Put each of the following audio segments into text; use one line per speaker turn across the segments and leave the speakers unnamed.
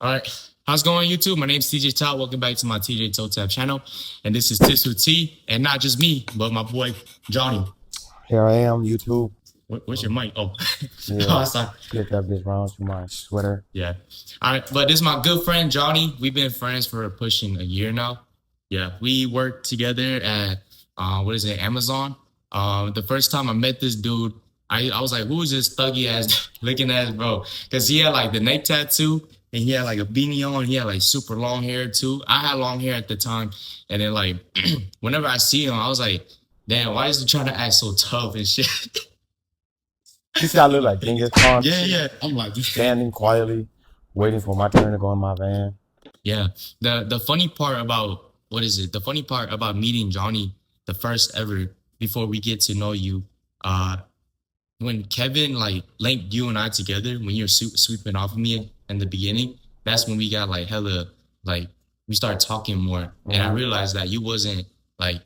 All right. How's it going, YouTube? My name is TJ Thao. Welcome back to my TJ Toe Tap channel. And this is Tips with T. And not just me, but my boy, Johnny.
Here I am, YouTube.
What's your mic? Oh,
Yeah,
oh, sorry.
get that bitch round to my sweater.
Yeah. All right. But this is my good friend, Johnny. We've been friends for pushing a year now. Yeah. We worked together at, Amazon. The first time I met this dude, I was like, who is this thuggy ass looking ass bro? Because he had like the neck tattoo and he had like a beanie on. He had like super long hair too. I had long hair at the time. And then like, whenever I see him, I was like, damn, why is he trying to act so tough and shit?
He said I look like Genghis Khan.
Yeah. I'm like,
Just standing quietly, waiting for my turn to go in my van.
yeah. The funny part about the funny part about meeting Johnny, the first ever, before we get to know you, uh, when Kevin like linked you and I together, when you're sweeping off of me in the beginning, that's when we got like hella like we started talking more, and I realized that you wasn't like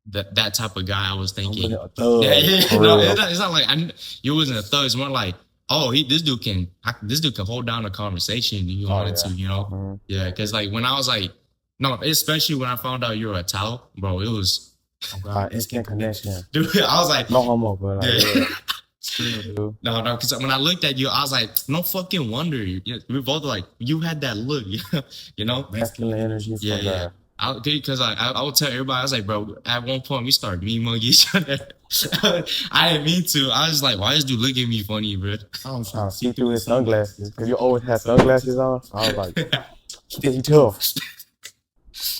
that type of guy I was thinking.
A thug,
No, it's not like you wasn't a thug. It's more like, oh, this dude can hold down a conversation if you wanted to, you know?
Mm-hmm.
Yeah, because like when I was like, no, especially when I found out you were a Thao, bro, it was
instant connection.
Dude, I was like,
no homo, but like,
yeah.
Dude.
No, because when I looked at you, I was like, no fucking wonder. We both like, you had that look, you know?
Masculine energy.
Yeah. Because I would tell everybody, I was like, bro, at one point we started mean mugging each other. I didn't mean to. I was like, why is dude looking at me funny, bro?
I was trying to see through his sunglasses because you always had sunglasses on. So I was like, he tough.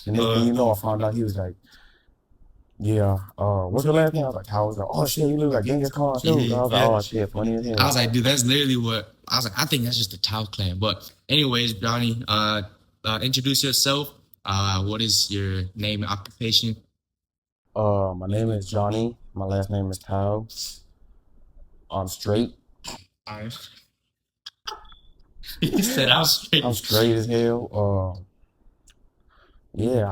And then you know, I found out he was like, yeah, what's your last name? I was like, I was like, oh shit, you look like Genghis Khan too. I was like, oh shit, funny as hell.
I was like, dude, that's literally what I was like. I think that's just the Thao clan. But anyways, Johnny, introduce yourself. What is your name and occupation?
My name is Johnny. My last name is Thao. I'm straight.
He said I'm straight.
I'm straight as hell. Yeah,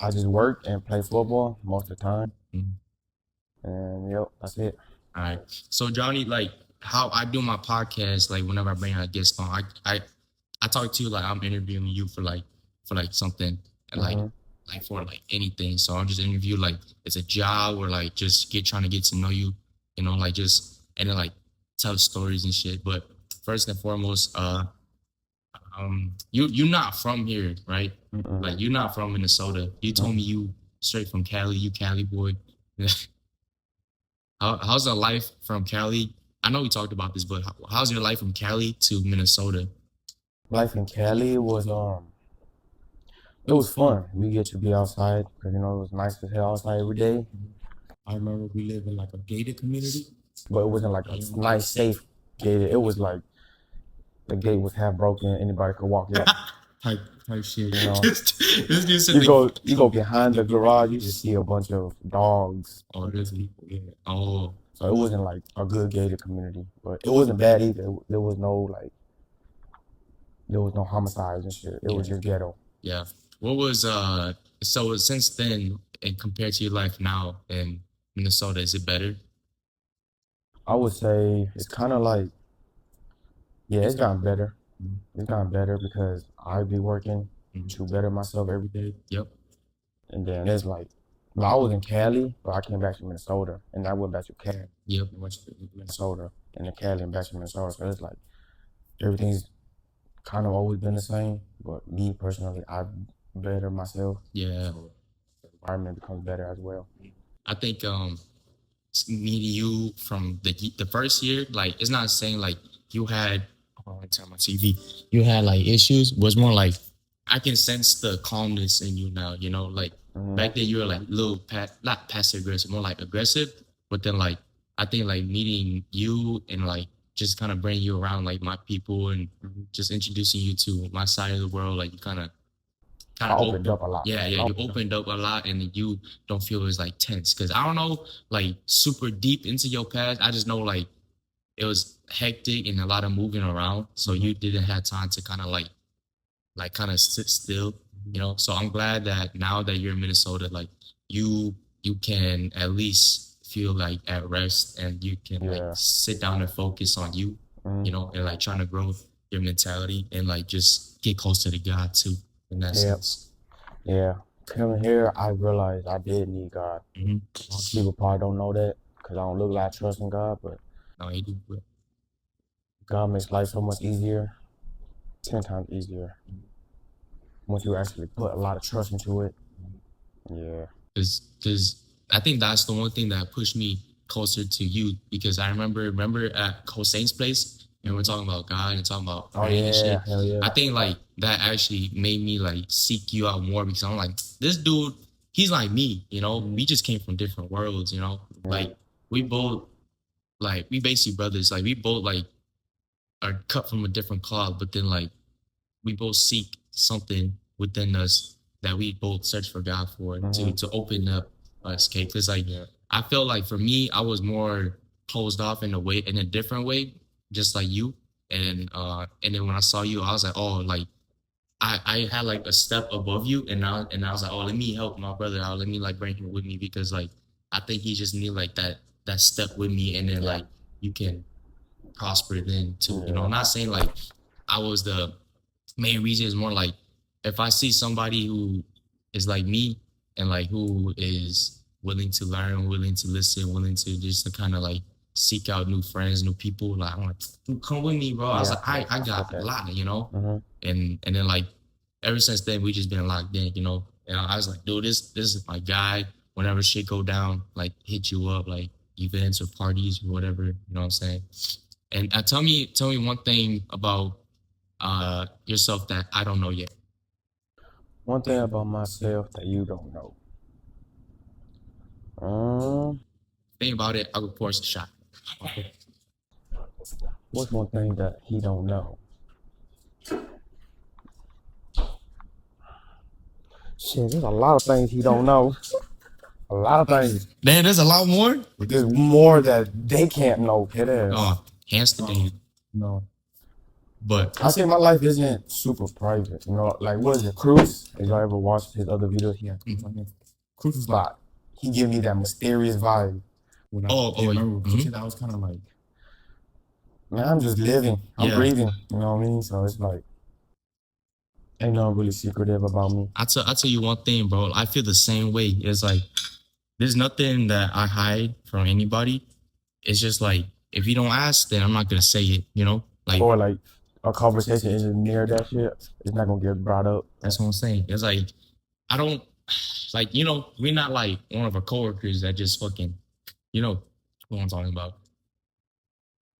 I just work and play football most of the time. And yep, that's it.
All right. So Johnny, like how I do my podcast, like whenever I bring a guest on, I talk to you like I'm interviewing you for like something and like for like anything. So I'm just interview like it's a job or like just trying to get to know you, you know, like just and then like tell stories and shit. But first and foremost, you're not from here, right? Like you're not from Minnesota. You told me you straight from Cali, you Cali boy. How's the life from Cali? I know we talked about this, but how's your life from Cali to Minnesota?
Life in Cali was it was fun. We get to be outside because you know it was nice as hell outside every day.
I remember we lived in like a gated community,
but it wasn't like a nice, safe gated. It was like the gate was half broken. Anybody could walk in.
type shit.
You know, you go behind the garage, you just see a bunch of dogs.
Oh, there's people. Yeah. Oh.
So it wasn't like a good gated community, but it wasn't bad either. There was no homicides and shit. It was just ghetto.
Yeah. What was so since then and compared to your life now in Minnesota, is it better?
I would say it's kind of like, yeah, it's gotten better. It's gotten better because I be working to better myself every day.
Yep.
And then it's like, I was in Cali, but I came back to Minnesota, and I went back to Cali.
Yep.
Went to Minnesota, and then Cali and back to Minnesota. So it's like everything's kind of always been the same. But me personally, I better myself.
Yeah.
So the environment becomes better as well.
I think meeting you from the first year, like it's not saying like you had on TV, you had like issues. Was more like I can sense the calmness in you now. You know, like back then you were like little not passive aggressive, more like aggressive. But then like I think like meeting you and like just kind of bringing you around like my people and just introducing you to my side of the world, like you kind of
opened up a lot.
Yeah, you opened up a lot, and you don't feel as like tense. Because I don't know, like super deep into your past. I just know like it was hectic and a lot of moving around, so you didn't have time to kind of like kind of sit still, you know. So I'm glad that now that you're in Minnesota, like you can at least feel like at rest, and you can like sit down and focus on you, you know, and like trying to grow your mentality and like just get closer to God too in that sense.
Yeah. Coming here, I realized I did need God. Most people probably don't know that because I don't look like I trust in God, but
No, he do.
God makes life so much easier, 10 times easier. Once you actually put a lot of trust into it. Yeah.
Because I think that's the one thing that pushed me closer to you because I remember at Hussein's place and we're talking about God and talking about praying and shit.
Hell yeah.
I think like that actually made me like seek you out more because I'm like, this dude, he's like me, you know. We just came from different worlds, you know. Like we both like we basically brothers, like we both like are cut from a different cloth, but then like we both seek something within us that we both search for God for to open up us, okay? Because like I feel like for me, I was more closed off in a different way, just like you. And then when I saw you, I was like, oh, like I had like a step above you, and I was like, oh, let me help my brother out. Let me like bring him with me because like I think he just need like that step with me, and then like you can prosper then too. You know, I'm not saying like I was the main reason. Is more like if I see somebody who is like me and like who is willing to learn, willing to listen, willing to just to kind of like seek out new friends, new people. Like I'm like, come with me, bro. I was like, I got a lot, you know. And then like ever since then we just been locked in, you know. And I was like, dude, this is my guy. Whenever shit go down, like hit you up, like events or parties or whatever. You know what I'm saying? And tell me one thing about yourself that I don't know yet.
One thing about myself that you don't know.
Think about it. I will pour us a shot. Okay.
What's one thing that he don't know? Shit, there's a lot of things he don't know. A lot of things.
Man, there's a lot more.
There's more that they can't know. It is.
Oh, hands to day.
No.
But
I say my life isn't super private. You know, like what is it, Cruz? If y'all ever watched his other videos, Cruz is like, he give me that mysterious vibe. I was kind of like, man, I'm just living. I'm breathing. You know what I mean? So it's like, ain't nothing really secretive about me.
I tell you one thing, bro. I feel the same way. It's like there's nothing that I hide from anybody. It's just like if you don't ask, then I'm not gonna say it. You know, like
or like a conversation isn't near that shit. It's not gonna get brought up.
That's what I'm saying. It's like I don't like, you know, we're not like one of our coworkers that just fucking, you know what I'm talking about.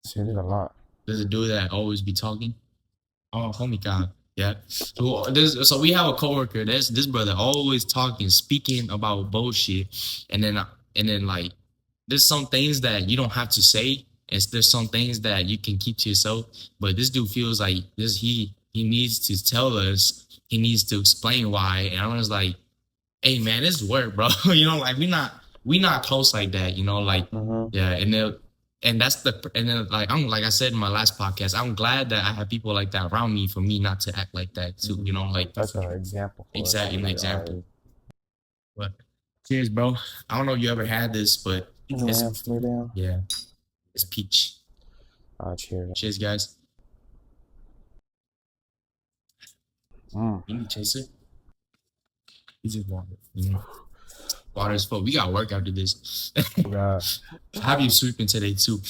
Shit, there's a lot.
There's a dude that always be talking. Oh, homie God. Yeah. So we have a coworker. That's this brother always talking, speaking about bullshit, and then like there's some things that you don't have to say, and there's some things that you can keep to yourself. But this dude feels like this he needs to tell us. He needs to explain why. And I was like, hey man, it's work, bro. You know, like we not close like that. You know, like yeah. And that's and then like I said in my last podcast, I'm glad that I have people like that around me for me not to act like that too. You know, like
that's an example.
Exactly, an example. But cheers, bro. I don't know if you ever had this, but yeah, it's peach.
Cheers.
Cheers, guys. You need chaser? You just water. Water is full. We got work after this. How you sweeping today too?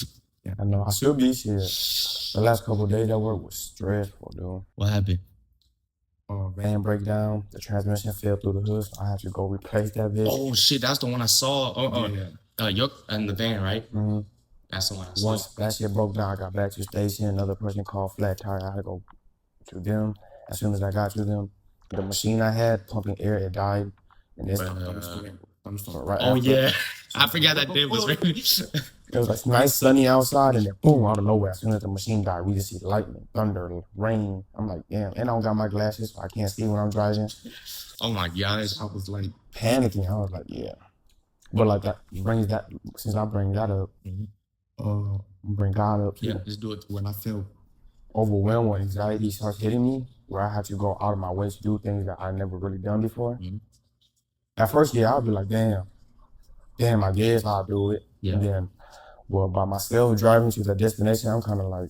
Yeah, I know. I should be here. The last couple of days at work was stressful, dude.
What happened?
Van breakdown. The transmission fell through the hood. So I had to go replace that bitch.
Oh shit, that's the one I saw. You're in the van, right? That's the one I saw.
Once that shit broke down, I got back to the station. Another person called flat tire. I had to go to them. As soon as I got to them, the machine I had pumping air, it died. And this
yeah, I forgot that day was raining.
It was like nice sunny outside, and then boom, out of nowhere, as soon as the machine died, we just see lightning, thunder, rain. I'm like, damn, and I don't got my glasses, so I can't see when I'm driving.
Oh my gosh,
I was like panicking. I was like, yeah, but like that brings that. Since I bring that up, bring God up too.
Yeah, just do it.
When I feel overwhelmed, when anxiety starts hitting me, where I have to go out of my way to do things that I never really done before. At first, yeah, I'll be like, damn, I guess I'll do it. Yeah. And then, well, by myself driving to the destination, I'm kind of like,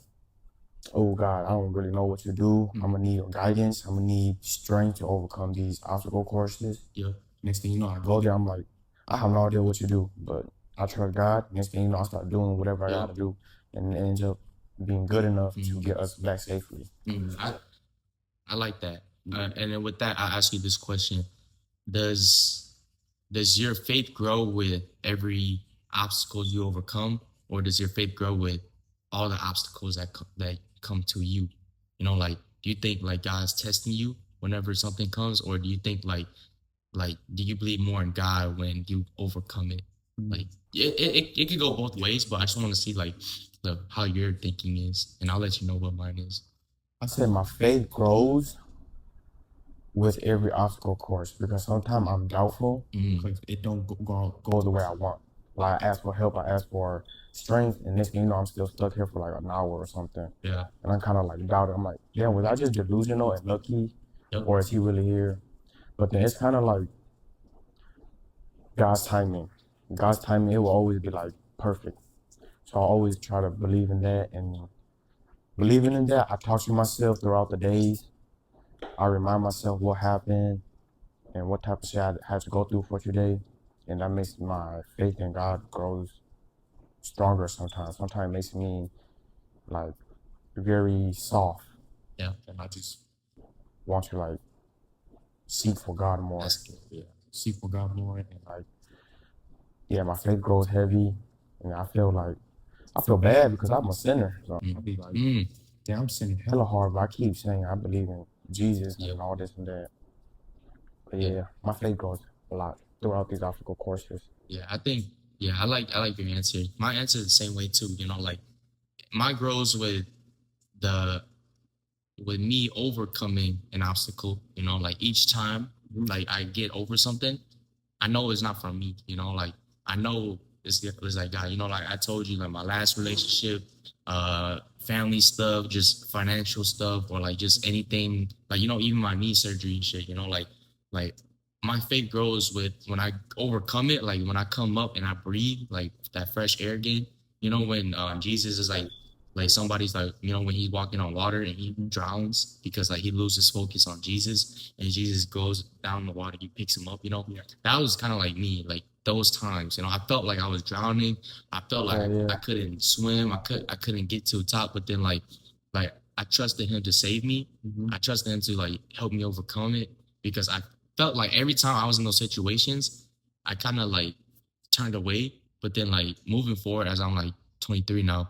oh God, I don't really know what to do. I'm gonna need guidance. I'm gonna need strength to overcome these obstacle courses.
Yeah.
Next thing you know, I go there. I'm like, I have no idea what to do, but I trust God. Next thing you know, I start doing whatever I gotta do, and it ends up being good enough to get us back safely.
I like that. And then with that, I ask you this question: Does your faith grow with every obstacle you overcome, or does your faith grow with all the obstacles that come to you? You know, like, do you think like God's testing you whenever something comes, or do you think like do you believe more in God when you overcome it? Like it could go both ways, but I just want to see like how your thinking is, and I'll let you know what mine is.
I said my faith grows with every obstacle course because sometimes I'm doubtful because it don't go the way I want. Like I ask for help, I ask for strength, and next thing you know, I'm still stuck here for like an hour or something.
Yeah.
And I'm kind of like doubting. I'm like, damn, was I just delusional and lucky, or is he really here? But then it's kind of like God's timing. God's timing, it will always be like perfect. So I always try to believe in that, and believing in that, I talk to myself throughout the days. I remind myself what happened and what type of shit I had to go through for today. And that makes my faith in God grows stronger sometimes. Sometimes it makes me like very soft.
Yeah. And I just
Want to like seek for God more.
yeah, seek for God more, and
Like, yeah, my faith grows heavy, and I feel bad because I'm a sinner. So I'll be like, yeah, I'm sinning hella hard, but I keep saying I believe in Jesus and all this and that. But yeah, my faith grows a lot throughout these obstacle courses.
Yeah, I think I like your answer. My answer is the same way too. You know, like my grows the with me overcoming an obstacle. You know, like each time like I get over something, I know it's not from me. You know, like I know it's like God. You know, like I told you, like my last relationship, family stuff, just financial stuff, or like just anything. Like you know, even my knee surgery and shit. You know, like my faith grows with when I overcome it. Like when I come up and I breathe, like that fresh air again. You know, when Jesus is like somebody's like, you know, when he's walking on water and he drowns because like he loses focus on Jesus and Jesus goes down the water, he picks him up, you know. That was kind of like me, like those times, you know. I felt like I was drowning. I felt like I couldn't swim. I couldn't get to the top, but then like I trusted him to save me. I trusted him to like help me overcome it because I felt like every time I was in those situations, I kind of like turned away. But then like moving forward as I'm like 23 now,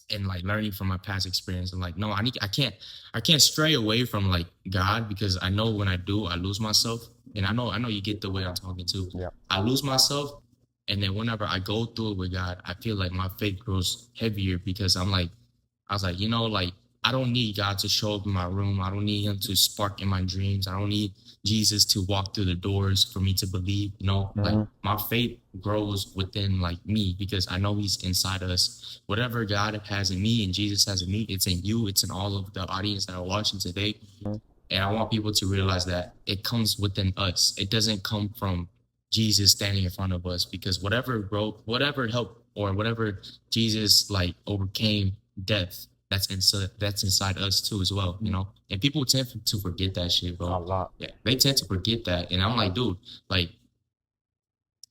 and like learning from my past experience and like no, I can't stray away from like God because I know when I do I lose myself, and I know you get the way I'm talking to.
Yeah.
I lose myself, and then whenever I go through it with God, I feel like my faith grows heavier because I was like, you know, like I don't need God to show up in my room. I don't need him to spark in my dreams. I don't need Jesus to walk through the doors for me to believe. You know, like my faith grows within like me because I know he's inside us. Whatever God has in me and Jesus has in me, it's in you. It's in all of the audience that are watching today. And I want people to realize that it comes within us. It doesn't come from Jesus standing in front of us because whatever growth, whatever help, or whatever Jesus like overcame death, that's inside us too as well, you know. And people tend to forget that shit, bro.
A lot.
Yeah, they tend to forget that, and I'm like, dude, like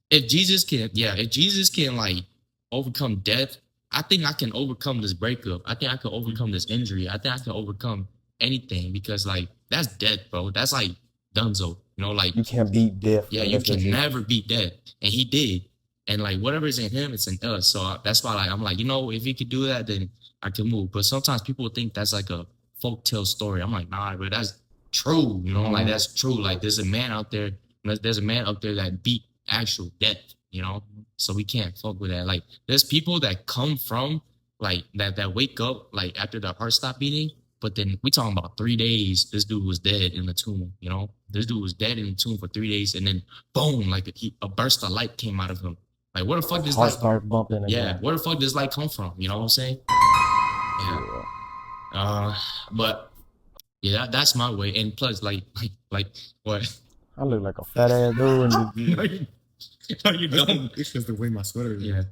if Jesus can like overcome death, I think I can overcome this breakup. I think I can overcome this injury. I think I can overcome anything because like that's death, bro. That's like dunzo. You know, like
you can't beat death.
Yeah, you can never beat death, and he did. And like whatever is in him, it's in us. So that's why like I'm like, you know, if he could do that, then I can move. But sometimes people think that's like a folktale story. I'm like, nah, but that's true. You know, like that's true. Like there's a man out there. There's a man up there that beat actual death. You know, so we can't fuck with that. Like there's people that come from like that wake up like after the heart stop beating. But then we talking about 3 days. This dude was dead in the tomb. You know, this dude was dead in the tomb for 3 days, and then boom, like a burst of light came out of him. Like where the fuck does
heart
light
start bumping again?
Yeah, where the fuck does light come from? You know what I'm saying? Yeah. But yeah, that's my way. And plus, like what?
I look like a fat ass dude.
No, you don't.
It's just the way my sweater is.
Yeah.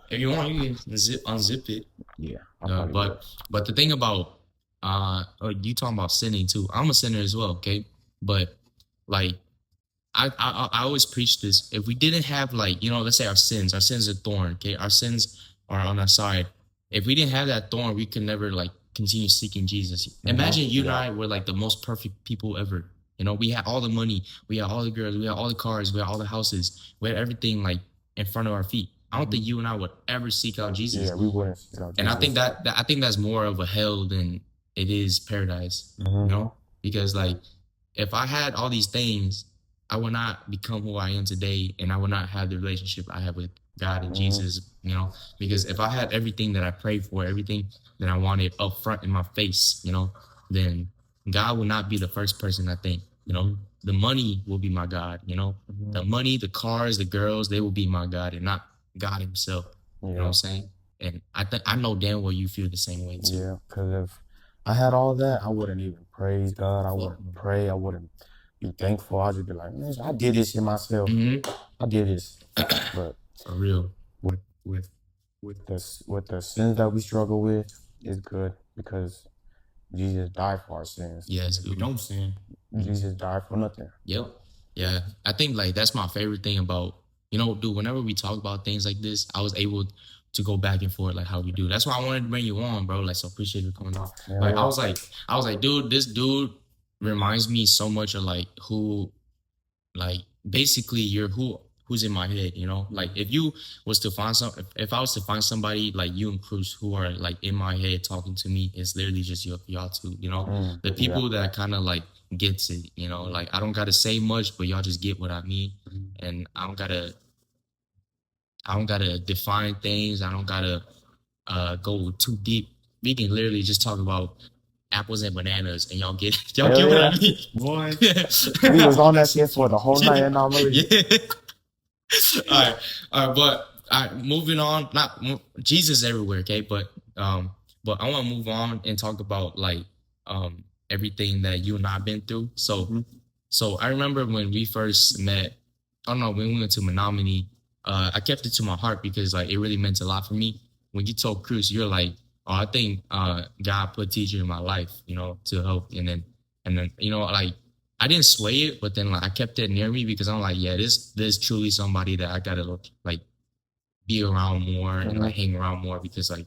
If you want, you can unzip it.
Yeah, I'll probably do that.
But the thing about you talking about sinning too. I'm a sinner as well, okay? But like I always preach this. If we didn't have like, let's say our sins are thorn, okay? Our sins are on our side. If we didn't have that thorn, we could never like continue seeking Jesus. Imagine you and I were like the most perfect people ever. We had all the money, we had all the girls, we had all the cars, we had all the houses, we had everything like in front of our feet. I don't think you and I would ever seek out Jesus.
Yeah, we wouldn't seek out Jesus.
And I think I think that's more of a hell than it is paradise. Because like if I had all these things, I would not become who I am today, and I would not have the relationship I have with God and Jesus. Because if I had everything that I prayed for, everything that I wanted up front in my face, then God will not be the first person I think. The money will be my God. The money, the cars, the girls, they will be my God, and not God Himself. You know what I'm saying? And I know damn well you feel the same way too.
Yeah, because if I had all that, I wouldn't even praise God. I wouldn't pray. I wouldn't be thankful. I'd just be like, man, I did this shit myself. I did this. But
for real,
with the sins that we struggle with, it's good because Jesus died for our sins.
Yes,
if we don't sin, Jesus died for nothing.
Yep. Yeah. I think like that's my favorite thing about, dude, whenever we talk about things like this, I was able to go back and forth like how we do. That's why I wanted to bring you on, bro. Like, so appreciate you coming on.
Yeah,
like, I was like, dude, this dude reminds me so much of like who, like basically you're who's in my head, like if you was to find if I was to find somebody like you and Cruz who are like in my head talking to me, it's literally just y'all two, the people that kind of like gets it, like I don't gotta say much, but y'all just get what I mean. And I don't gotta define things. I don't gotta go too deep. We can literally just talk about apples and bananas, and y'all get what I mean.
Boy, we was on that shit for the whole night, and I'm like,
all right, but moving on. Not Jesus everywhere, okay? But I want to move on and talk about like everything that you and I've been through. So I remember when we first met. I don't know, when we went to Menominee. I kept it to my heart because like it really meant a lot for me. When you told Cruz, you're like, oh, I think God put teacher in my life, to help, and then like I didn't sway it, but then like I kept it near me because I'm like, yeah, this is truly somebody that I gotta like be around more and like hang around more, because like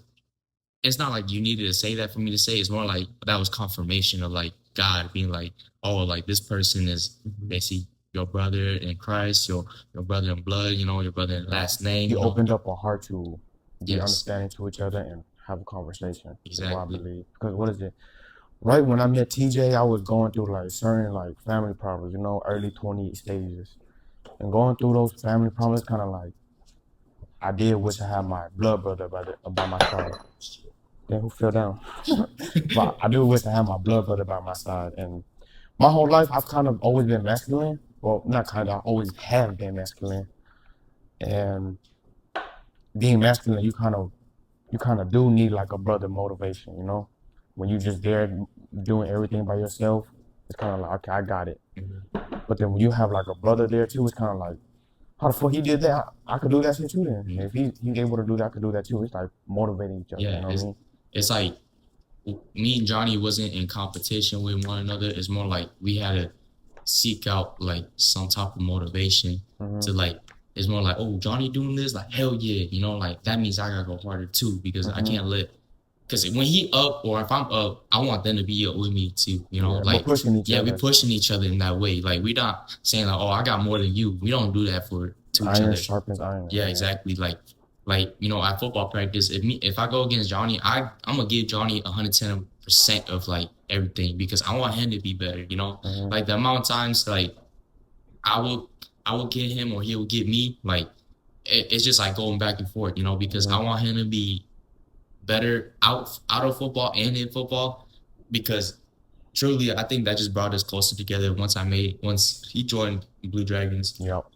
it's not like you needed to say that for me to say. It's more like that was confirmation of like God being like, oh, like this person is basically your brother in Christ, your brother in blood, your brother in last name.
He opened up a heart to be understanding to each other and have a conversation. Exactly. I believe. Because what is it? Right when I met TJ, I was going through like certain like family problems, early 20 stages. And going through those family problems, kind of like, I did wish I had my blood brother by my side. Then who fell down? But I do wish I had my blood brother by my side. And my whole life, I've kind of always been masculine. Well, not kind of, I always have been masculine. And being masculine, you kind of do need like a brother motivation, When you just there doing everything by yourself, it's kind of like, okay, I got it. But then when you have like a brother there too, it's kind of like, how the fuck he did that? I could do that shit too then. If he's able to do that, I could do that too. It's like motivating each other, you know what I mean?
It's like me and Johnny wasn't in competition with one another. It's more like we had to seek out like some type of motivation to like, it's more like, oh, Johnny doing this, like hell yeah, like that means I gotta go harder too, because I can't let, because when he up or if I'm up, I want them to be up with me too, like
we're pushing each other.
We're pushing each other in that way. Like we're not saying like, oh, I got more than you. We don't do that to each other.
Iron sharpens iron.
Yeah, exactly. Like at football practice, if I go against Johnny, I'm gonna give Johnny 110% of like everything, because I want him to be better. Like the amount of times like I will get him or he will get me. Like it's just like going back and forth, because I want him to be better out of football and in football, because truly I think that just brought us closer together once he joined Blue Dragons.
Yep.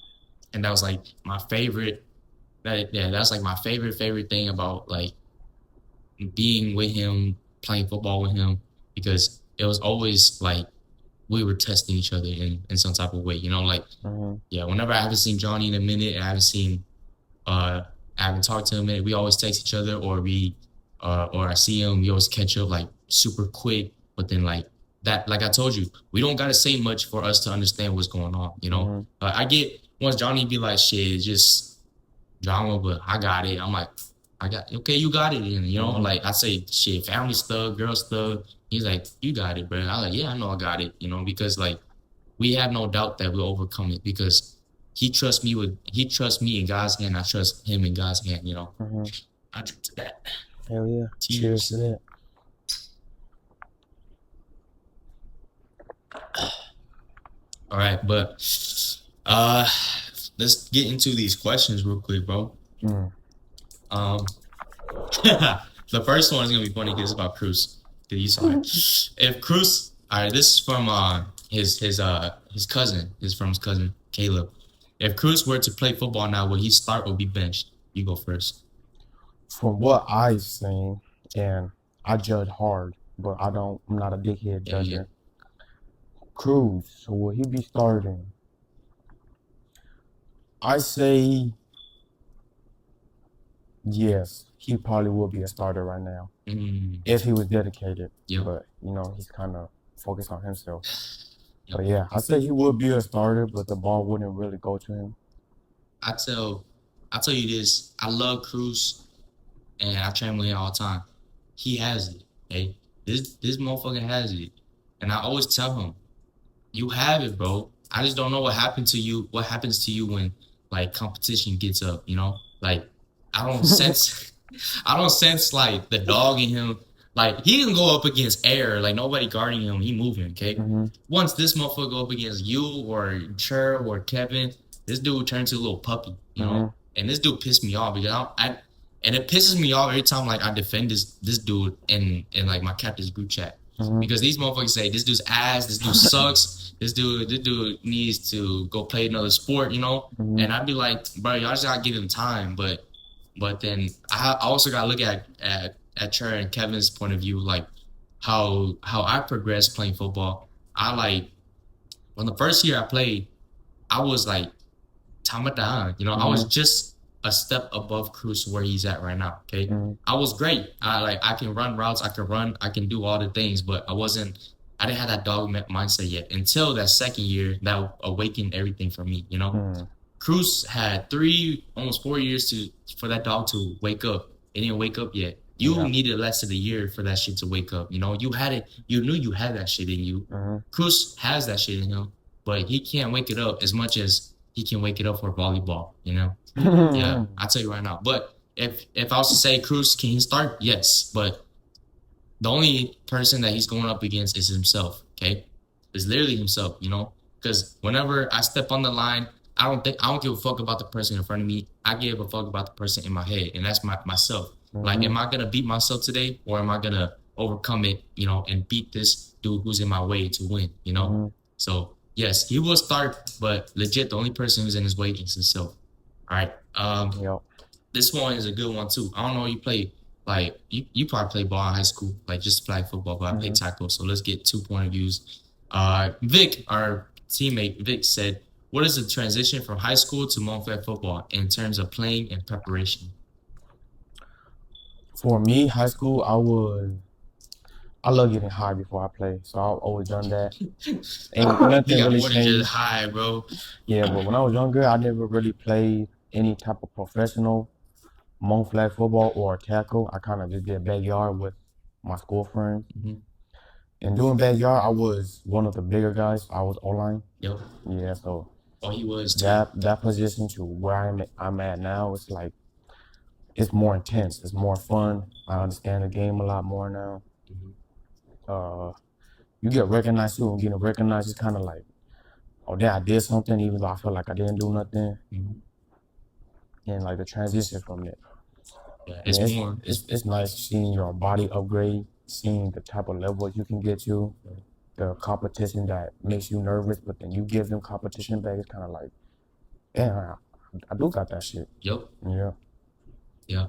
And that was like my favorite. That's like my favorite thing about like being with him, playing football with him, because it was always like we were testing each other in some type of way, like whenever I haven't seen Johnny in a minute, I haven't seen I haven't talked to him, and we always text each other, or I see him, we always catch up like super quick. But then like that, like I told you, we don't gotta say much for us to understand what's going on. You know, I get once Johnny be like, shit, it's just drama, but I got it. I'm like, I got okay, you got it. And you know, like I say, shit, family stuff, girl stuff. He's like, you got it, bro. I like, yeah, I know I got it. You know, because like we have no doubt that we'll overcome it because he trusts me in God's hand. I trust him in God's hand. You know, I drink to that.
Hell yeah! Cheers to that.
All right, but let's get into these questions real quick, bro. The first one is gonna be funny because it's about Cruz. You saw it. If Cruz, all right, this is from his cousin. This is from his cousin Caleb. If Cruz were to play football now, would he start or be benched? You go first.
From what I've seen, and I judge hard, but I'm not a dickhead judger. Yeah. Cruz, so will he be starting? I say yes, he probably will be a starter right now if he was dedicated. Yep. But you know, he's kind of focused on himself. Yep. But yeah, I say he would be a starter, but the ball wouldn't really go to him.
I tell you this: I love Cruz, and I train with him all the time. He has it. Hey, this motherfucker has it, and I always tell him, "You have it, bro. I just don't know what happened to you. What happens to you when like competition gets up? You know, like I don't sense like the dog in him. Like he can go up against air, like nobody guarding him. He moving, okay. Once this motherfucker go up against you or Cher or Kevin, this dude turns into a little puppy, you know. And this dude pissed me off because and it pisses me off every time like I defend this dude in like my captain's group chat because these motherfuckers say this dude's ass, this dude sucks, this dude needs to go play another sport, you know. And I'd be like, bro, y'all just gotta give him time, but then I also gotta look at Cher and Kevin's point of view, like how I progressed playing football. I like when the first year I played, I was like Tamadan, you know, I was just a step above Cruz where he's at right now. Okay. I was great. I can run routes, I can do all the things, but I didn't have that dog mindset yet until that second year that awakened everything for me, you know. Cruz had 3, almost 4 years for that dog to wake up. It didn't wake up yet. You needed less than a year for that shit to wake up. You know, you had it. You knew you had that shit in you. Cruz has that shit in him, but he can't wake it up as much as he can wake it up for volleyball. You know, yeah, I'll tell you right now. But if I was to say Cruz, can he start? Yes, but the only person that he's going up against is himself. Okay, it's literally himself. You know, because whenever I step on the line, I don't give a fuck about the person in front of me. I give a fuck about the person in my head, and that's myself. Like, am I gonna beat myself today, or am I gonna overcome it, you know, and beat this dude who's in my way to win, you know? So yes, he will start, but legit, the only person who's in his way is himself. All right. This one is a good one too. I don't know. You play like you probably play ball in high school, like just flag football, but I play tackle. So let's get 2 point of views. Vic, our teammate, Vic said, "What is the transition from high school to Montflair football in terms of playing and preparation?"
For me, high school, I love getting high before I play, so I've always done that. Ain't nothing really changed.
High, bro.
Yeah, but when I was younger, I never really played any type of professional flag football or tackle. I kind of just did backyard with my school friends. And doing backyard, I was one of the bigger guys. I was O-line.
Yep.
Yeah, so
he was too.
That position to where I'm at now, it's like it's more intense. It's more fun. I understand the game a lot more now. You get recognized too, and getting recognized is kind of like, oh, damn, I did something, even though I feel like I didn't do nothing. And like the transition from it.
Yeah,
it's nice seeing your body upgrade, seeing the type of levels you can get to, the competition that makes you nervous, but then you give them competition back. It's kind of like, damn, I do got that shit.
Yep.
Yeah.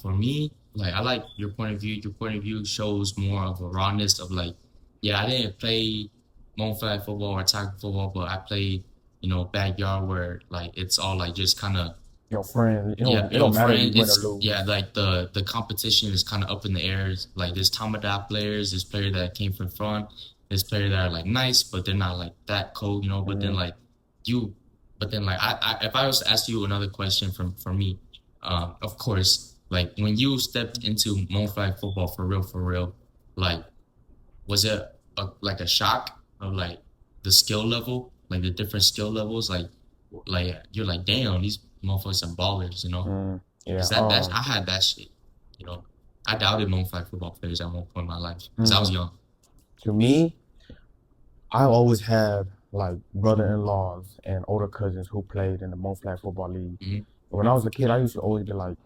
For me, like I like your point of view. Your point of view shows more of a rawness of like, yeah, I didn't play flag football or tackle football, but I played, you know, backyard where like it's all like just kind of
your friend.
Yeah,
It don't
your
matter if you
friend.
win or
It's
lose.
yeah, like the competition is kind of up in the air. Like there's Tamada players, there's players that came from front, there's players that are like nice, but they're not like that cold, you know. But then like you, but then like I if I was to ask you another question from me, of course, like when you stepped into Mon flag football for real, like was it like a shock of like the skill level, like the different skill levels, like you're like, damn, these motherfuckers are ballers, you know?
Yeah.
Because that's I had that shit, you know. I doubted Mon flag football players at one point in my life because I was young.
To me, I always had like brother-in-laws and older cousins who played in the Mon Flag Football League. When I was a kid, I used to always be like,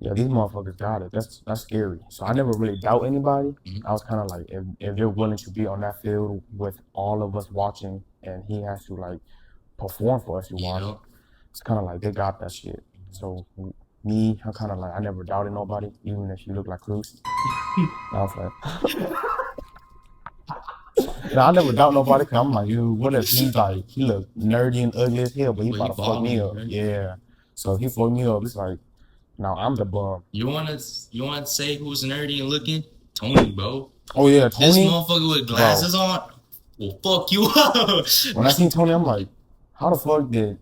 yeah, these motherfuckers got it. That's scary. So I never really doubt anybody. I was kind of like, if they're willing to be on that field with all of us watching, and he has to like perform for us to watch, it's kind of like they got that shit. So me, I'm kind of like, I never doubted nobody, even if you look like Cruz. I was like, no, I never doubt nobody. Cause I'm like, you. What if he's like, he look nerdy and ugly as hell, but he
But he
about to fuck me
balling,
up?
right?
Yeah. So if he fuck me up, it's like, now I'm the bum.
You wanna say who's nerdy and looking? Tony, bro.
Oh yeah,
This
Tony.
motherfucker with glasses on will fuck you up.
When I seen Tony, I'm like, how the fuck did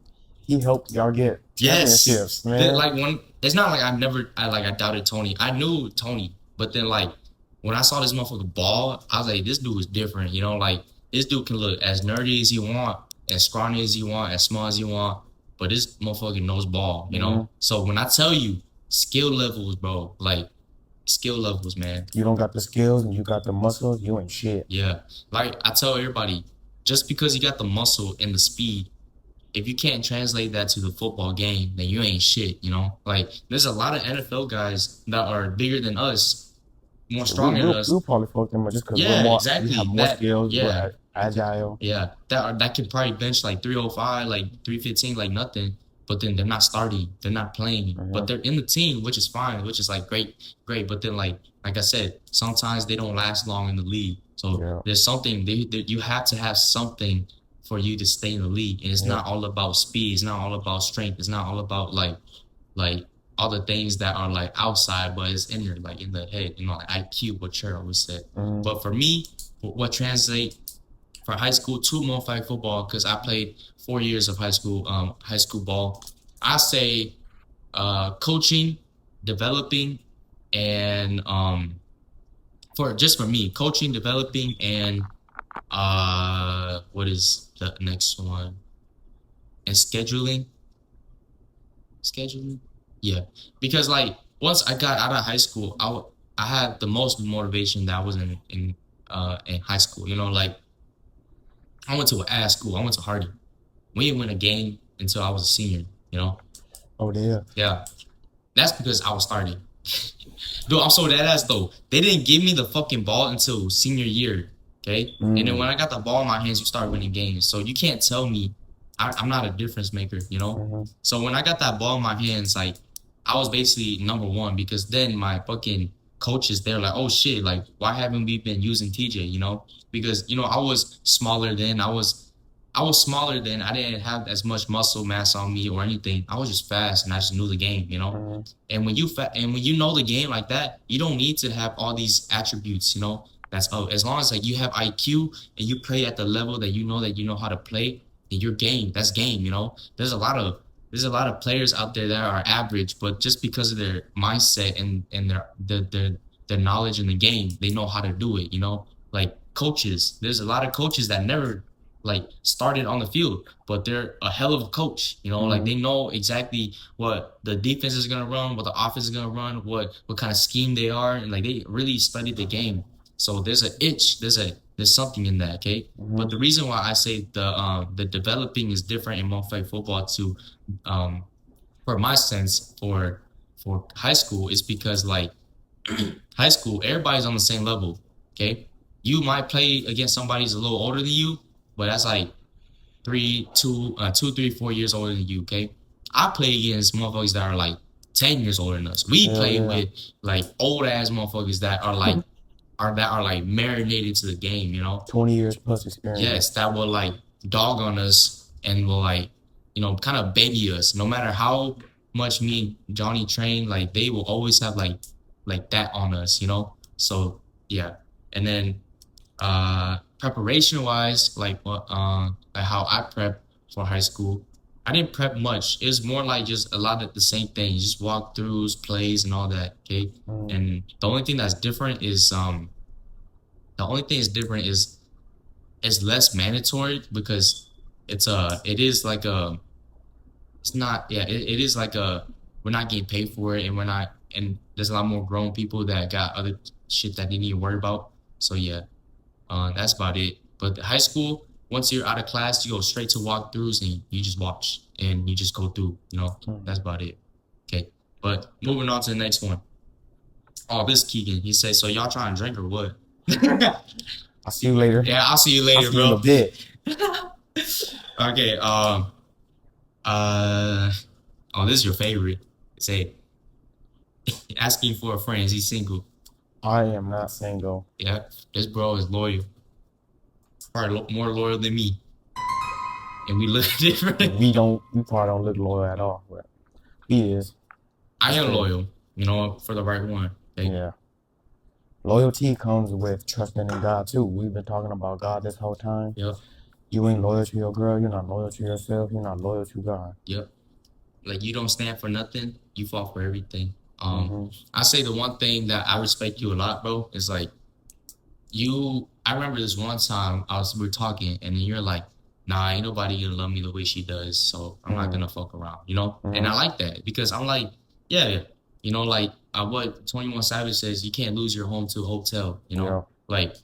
he help y'all get championships, man?
Like when it's not like I doubted Tony. I knew Tony, but then like when I saw this motherfucker ball, I was like, this dude is different, you know. Like this dude can look as nerdy as you want, as scrawny as you want, as small as you want, but this motherfucker knows ball, you know. So when I tell you skill levels, bro, like skill levels, man.
You don't got the skills and you got the muscles, you ain't shit.
Yeah, like I tell everybody, just because you got the muscle and the speed, if you can't translate that to the football game, then you ain't shit, you know? Like, there's a lot of NFL guys that are bigger than us, more stronger than us.
We'll probably fuck them up just because
exactly.
we have more skills, we're agile.
Yeah, that can probably bench like 305, like 315, like nothing. But then they're not starting, they're not playing, but they're in the team, which is fine, which is like great. But then like I said, sometimes they don't last long in the league. So there's something you have to have something for you to stay in the league, and it's not all about speed, it's not all about strength, it's not all about like all the things that are like outside, but it's in your like in the head, you know, like IQ, what Cher always said. But for me, what translate for high school to Mon flag football, because I played 4 years of high school ball, I say coaching, developing, and for me, coaching, developing, and what is the next one? And scheduling. Yeah, because like once I got out of high school, I had the most motivation that I was in high school. You know, like I went to an ass school. I went to Hardy. We didn't win a game until I was a senior. You know.
Oh yeah.
Yeah, that's because I was starting. Dude, I'm so dead ass though. They didn't give me the fucking ball until senior year. Okay, and then when I got the ball in my hands, you start winning games. So you can't tell me I'm not a difference maker, you know? So when I got that ball in my hands, like I was basically number one, because then my fucking coaches, they're like, oh shit, like why haven't we been using TJ, you know? Because, you know, I was smaller then. I was smaller then. I didn't have as much muscle mass on me or anything. I was just fast and I just knew the game, you know? And when you know the game like that, you don't need to have all these attributes, you know? As long as like you have IQ and you play at the level that you know how to play, then you're game. That's game, you know. There's a lot of players out there that are average, but just because of their mindset and their knowledge in the game, they know how to do it, you know. Like coaches, there's a lot of coaches that never like started on the field, but they're a hell of a coach, you know. Like they know exactly what the defense is gonna run, what the offense is gonna run, what kind of scheme they are, and like they really studied the game. So there's an itch, there's something in that, okay? But the reason why I say the developing is different in Mon flag football to for my sense for high school is because like high school, everybody's on the same level, okay? You might play against somebody who's a little older than you, but that's like 2, 3, 4 years older than you, okay? I play against motherfuckers that are like 10 years older than us. We play with like old ass motherfuckers that are like marinated to the game, you know?
20 years plus experience.
Yes, that will like dog on us and will like, you know, kind of baby us. No matter how much me and Johnny train, like they will always have like that on us, you know. So yeah, and then preparation wise, like how I prep for high school, I didn't prep much. It was more like just a lot of the same things, just walkthroughs, plays, and all that. Okay,
Mm.
and the only thing that's different is the only thing is different is it's less mandatory because it is like a it's not yeah it is like a we're not getting paid for it and we're not and there's a lot more grown people that got other shit that they need to worry about. So yeah, that's about it. But the high school, once you're out of class, you go straight to walkthroughs and you just watch and you just go through. You know,
Mm.
that's about it. Okay, but moving on to the next one. Oh, this Keegan. He says, "So y'all trying to drink or what?"
I'll see you later.
Yeah, I'll see you
I'll
later,
see you in a
bro.
bit.
Okay. Uh. Oh, this is your favorite. Say, asking for a friend. Is he single?
I am not single.
Yeah. This bro is loyal. Probably more loyal than me. And we look different.
We probably don't look loyal at all, but he is.
I am
Still.
loyal, you know, for the right one. Okay?
Yeah. Loyalty comes with trusting in God too. We've been talking about God this whole time.
Yep.
You ain't loyal to your girl. You're not loyal to yourself. You're not loyal to God.
Yep. Like you don't stand for nothing. You fall for everything.
Mm-hmm.
I say the one thing that I respect you a lot, bro, is like you. I remember this one time we were talking, and you're like, "Nah, ain't nobody gonna love me the way she does, so I'm not gonna fuck around," you know. And I like that because I'm like, yeah, you know, like what 21 Savage says, you can't lose your home to a hotel, you know,
Yeah.
like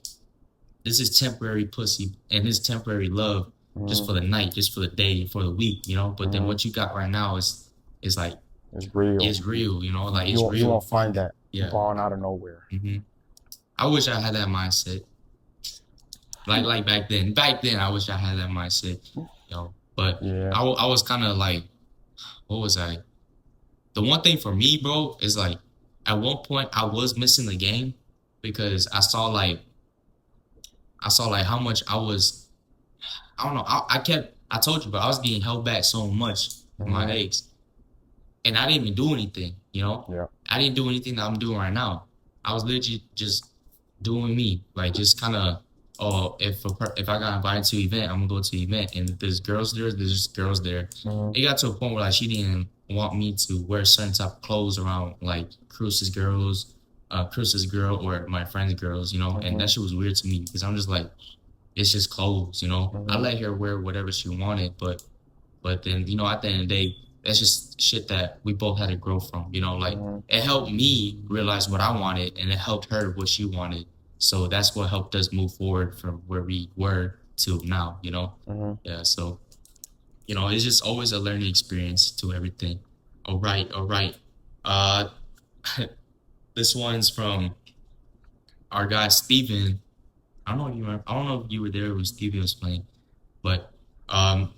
this is temporary pussy and his temporary love just for the night, just for the day, for the week, you know. But then what you got right now is like
It's real.
it's real, you know, like it's
you
real.
won't find that
Yeah.
born out of nowhere.
I wish I had that mindset. Like back then. Back then, I wish I had that mindset, you know. But
Yeah.
I was kind of like, what was I? The one thing for me, bro, is like at one point I was missing the game because I saw like how much I was. I don't know. I told you, but I was getting held back so much from my ex, and I didn't even do anything. You know,
Yeah.
I didn't do anything that I'm doing right now. I was literally just doing me, like just kind of. Oh, if I got invited to an event, I'm gonna go to the event, and if there's girls there. There's just girls there. It got to a point where like she didn't want me to wear certain type of clothes around like Cruz's girl or my friend's girls, you know, and that shit was weird to me because I'm just like, it's just clothes, you know. I let her wear whatever she wanted, but then you know at the end of the day, that's just shit that we both had to grow from, you know. Like it helped me realize what I wanted, and it helped her what she wanted. So that's what helped us move forward from where we were to now, you know. Yeah. So you know, it's just always a learning experience to everything. All right. Uh, this one's from our guy Steven. I don't know if you remember, I don't know if you were there when Steven was playing, but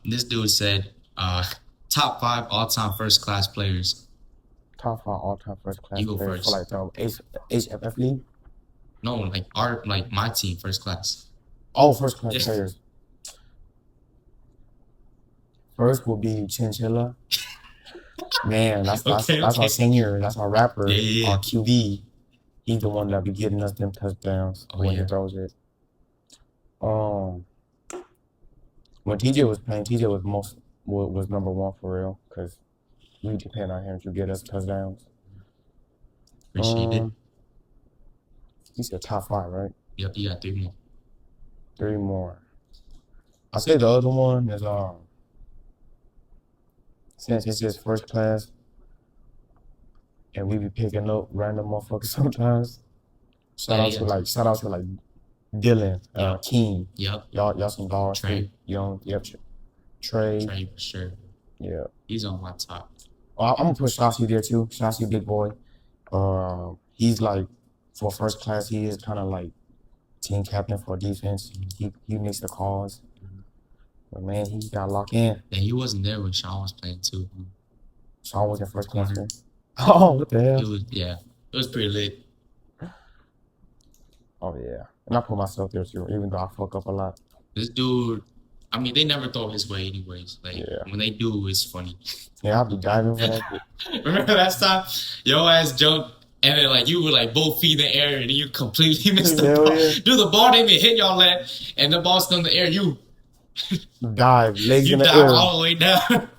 this dude said top 5 all-time first class players.
Top 5 all-time first class
You go
players
first.
for like the HFF League.
No, like my team first class.
Oh, first class players. First will be Chinchilla. Man, that's our senior. That's our rapper.
Yeah.
Our QB. He's the one that be getting us them touchdowns when he throws it. When TJ was playing, TJ was number 1 for real because we depend on him to get us touchdowns.
Appreciate it.
He said top 5, right?
Yep, you got 3 more.
3 more. I say the other one is since it's just first class, and we be picking up random motherfuckers sometimes. Shout out to like Dylan, King.
Yep.
Y'all some dogs.
Trey.
Trey.
Trey for sure.
Yeah.
He's on my top.
I'm gonna put Shasi there too. Shasi, big boy. He's like for first class. He is kind of like team captain for defense. He makes the calls. But man, he got locked in.
And he wasn't there when Sean was playing too.
Sean was in first class. Oh, what the hell?
It was pretty lit.
Oh yeah, and I put myself there too, even though I fuck up a lot.
This dude, I mean, they never throw his way anyways. Like
Yeah.
when they do, it's funny.
Yeah, I'll be diving for that shit.
Remember last time your ass jumped and then like you were like both feet in the air and then you completely missed the
Hell
ball.
yeah.
Dude, the ball didn't even hit y'all leg and the ball's still in the air. You
Dive, legs in the
dive
air.
all the way down.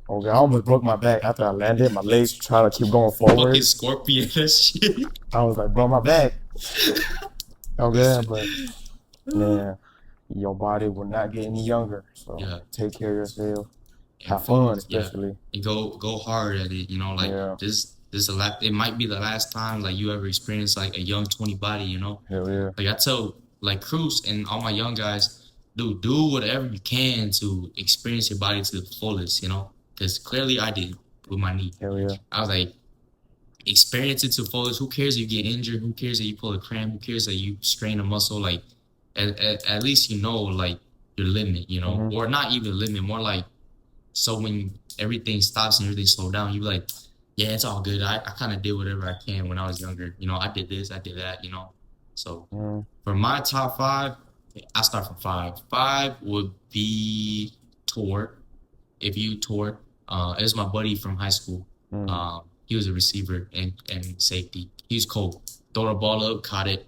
Okay, I almost broke my back after I landed. My legs trying to keep going forward.
Fucking scorpion and shit.
I was like, bro, my back. Okay, but man, your body will not get any younger. So
Yeah.
take care of yourself.
And
Have fun, especially.
and go hard at it. You know, like
Yeah.
this it might be the last time like you ever experience like a young 20 body. You know,
Hell yeah.
like I tell like Cruz and all my young guys, dude, do whatever you can to experience your body to the fullest. You know, because clearly I did with my knee.
Hell yeah.
I was like, experience it to the fullest. Who cares if you get injured? Who cares if you pull a cramp? Who cares that you strain a muscle? Like, at least you know like your limit. You know, or not even limit, more like. So when everything stops and everything slows down, you be like, yeah, it's all good. I kind of did whatever I can when I was younger. You know, I did this, I did that, you know. So for my top 5, I start from 5. 5 would be Tor. If you Tor, it was my buddy from high school. He was a receiver and safety. He was cold. Throw the ball up, caught it.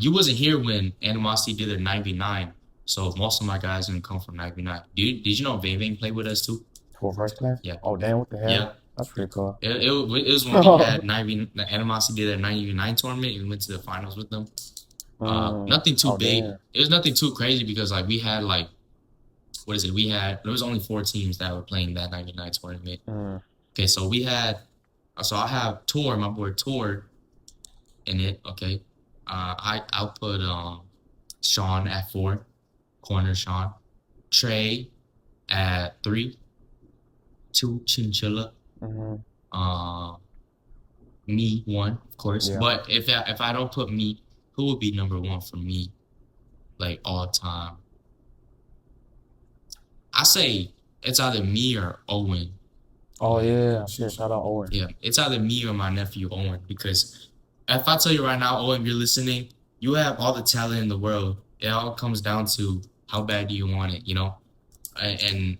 You wasn't here when Animosity did their 99. So most of my guys didn't come from 99. Did you know Vang played with us too?
For first class?
Yeah.
Oh, damn, what the hell?
Yeah.
That's pretty cool.
It was when we had 90, the Animosity did their 99 tournament and we went to the finals with them. Nothing too big.
Damn.
It was nothing too crazy because like we had like, what is it? There was only 4 teams that were playing that 99 tournament. Okay, so I have Tor, my boy Tor in it, okay. I'll put Sean at 4. Corner Sean, Trey at 3, 2 Chinchilla, me 1 of course. Yeah. But if I don't put me, who would be number 1 for me, like all time? I say it's either me or Owen.
Oh yeah, shit! Shout out Owen.
Yeah, it's either me or my nephew Owen because if I tell you right now, Owen, if you're listening, you have all the talent in the world. It all comes down to how bad do you want it, you know, and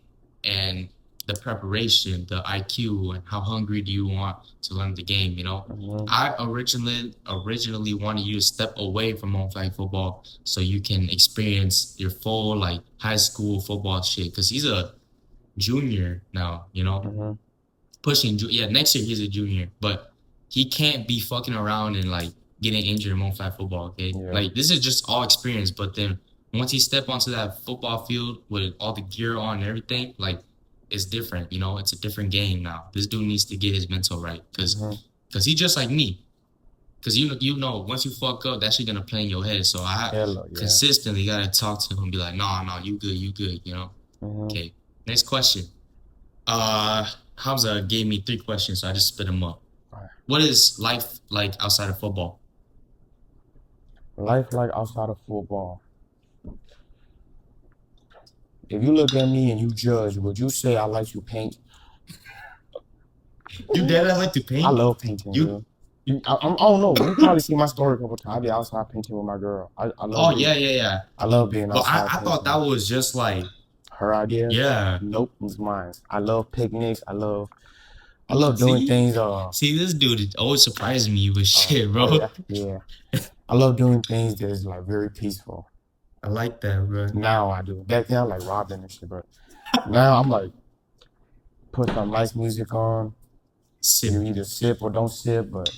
the preparation, the IQ, and how hungry do you want to learn the game, you know. I originally wanted you to step away from on flag football so you can experience your full like high school football shit because he's a junior now, you know, pushing. Yeah, next year he's a junior, but he can't be fucking around and like getting injured in on flag football. Okay, like this is just all experience, but then. Once he step onto that football field with all the gear on and everything, like it's different, you know. It's a different game now. This dude needs to get his mental right because he's just like me. Because you know, once you fuck up, that shit gonna play in your head. So I consistently gotta talk to him and be like, no, you good, you know. Okay, next question. Hamza gave me 3 questions, so I just spit them up. What is life like outside of football?
Life like outside of football. If you look at me and you judge, would you say I like to paint?
You dad, I like to paint.
I love painting. I don't know. You probably see my story a couple times. I be outside painting with my girl. I love.
Yeah.
I love being outside.
But I thought that was just like
her idea.
Yeah.
Nope, it's mine. I love picnics. I love doing things.
See, this dude always surprises me with shit, bro.
Yeah. I love doing things that is like very peaceful.
I like that, bro.
Now I do. Back then I like robbing and shit, but now I'm like put some nice music on. You either sip or don't sip, but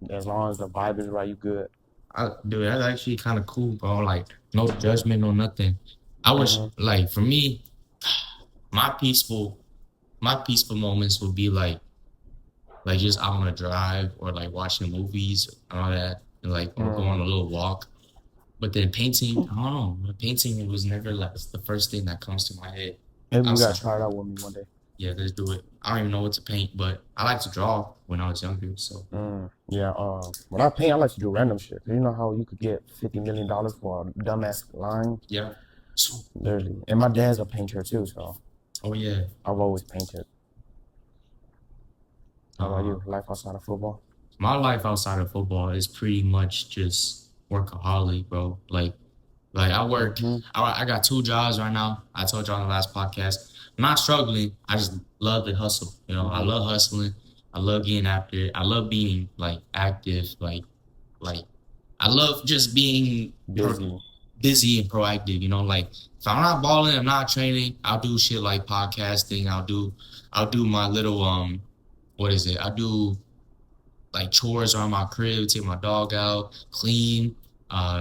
as long as the vibe is right, you good.
Dude, that's actually kind of cool, bro. Like no judgment, no nothing. I wish, like for me, my peaceful moments would be like just out on a drive or like watching movies and all that, and like or go on a little walk. But then painting, I don't know. Painting was never like the first thing that comes to my head.
Maybe you gotta try it out with me one day.
Yeah, let's do it. I don't even know what to paint, but I like to draw when I was younger. So
yeah, when I paint, I like to do random shit. You know how you could get $50 million for a dumbass line?
Yeah,
literally. And my dad's a painter too, so.
Oh yeah,
I've always painted. How about you? Life outside of football?
My life outside of football is pretty much just workaholic, bro. Like Like I work, I got 2 jobs right now. I told you on the last podcast. I'm not struggling. I just love the hustle. You know, I love hustling. I love getting after it. I love being like active. Like I love just being busy and proactive. You know, like if I'm not balling, I'm not training. I'll do shit like podcasting. I'll do my little what is it? I do like chores around my crib, take my dog out, clean,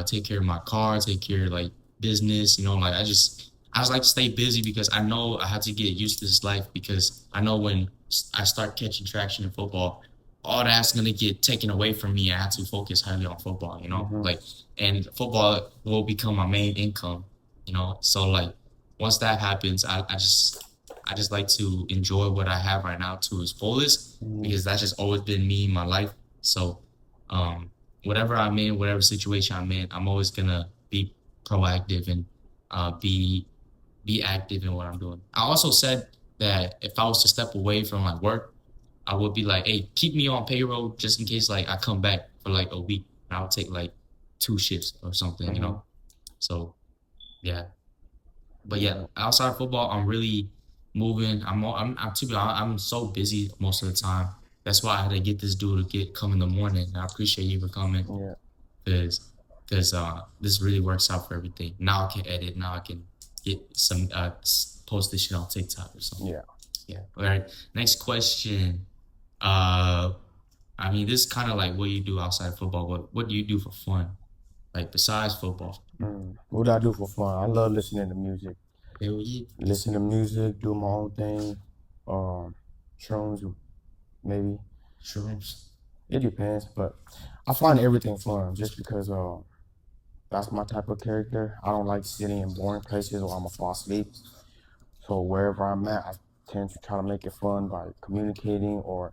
take care of my car, take care of like business, you know, like I just like to stay busy because I know I have to get used to this life because I know when I start catching traction in football, all that's gonna get taken away from me. I have to focus heavily on football, you know, like and football will become my main income, you know. So like once that happens, I just like to enjoy what I have right now to its fullest because that's just always been me in my life. So, whatever I'm in, whatever situation I'm in, I'm always gonna be proactive and be active in what I'm doing. I also said that if I was to step away from like work, I would be like, hey, keep me on payroll just in case like I come back for like a week and I'll take like 2 shifts or something, you know. So yeah, but yeah, outside of football, I'm really moving. I'm to be honest, I'm so busy most of the time. That's why I had to get this dude to come in the morning. And I appreciate you for coming because this really works out for everything. Now I can edit. Now I can get some post this shit on TikTok or something. Yeah. All right. Next question. I mean, this is kind of like what you do outside football. What do you do for fun? Like besides football?
What do I do for fun? I love listening to music.
Hell yeah.
Listen to music, do my own thing. Shrooms, maybe.
Shrooms.
It depends, but I find everything fun just because that's my type of character. I don't like sitting in boring places or I'm gonna fall asleep. So wherever I'm at, I tend to try to make it fun by communicating or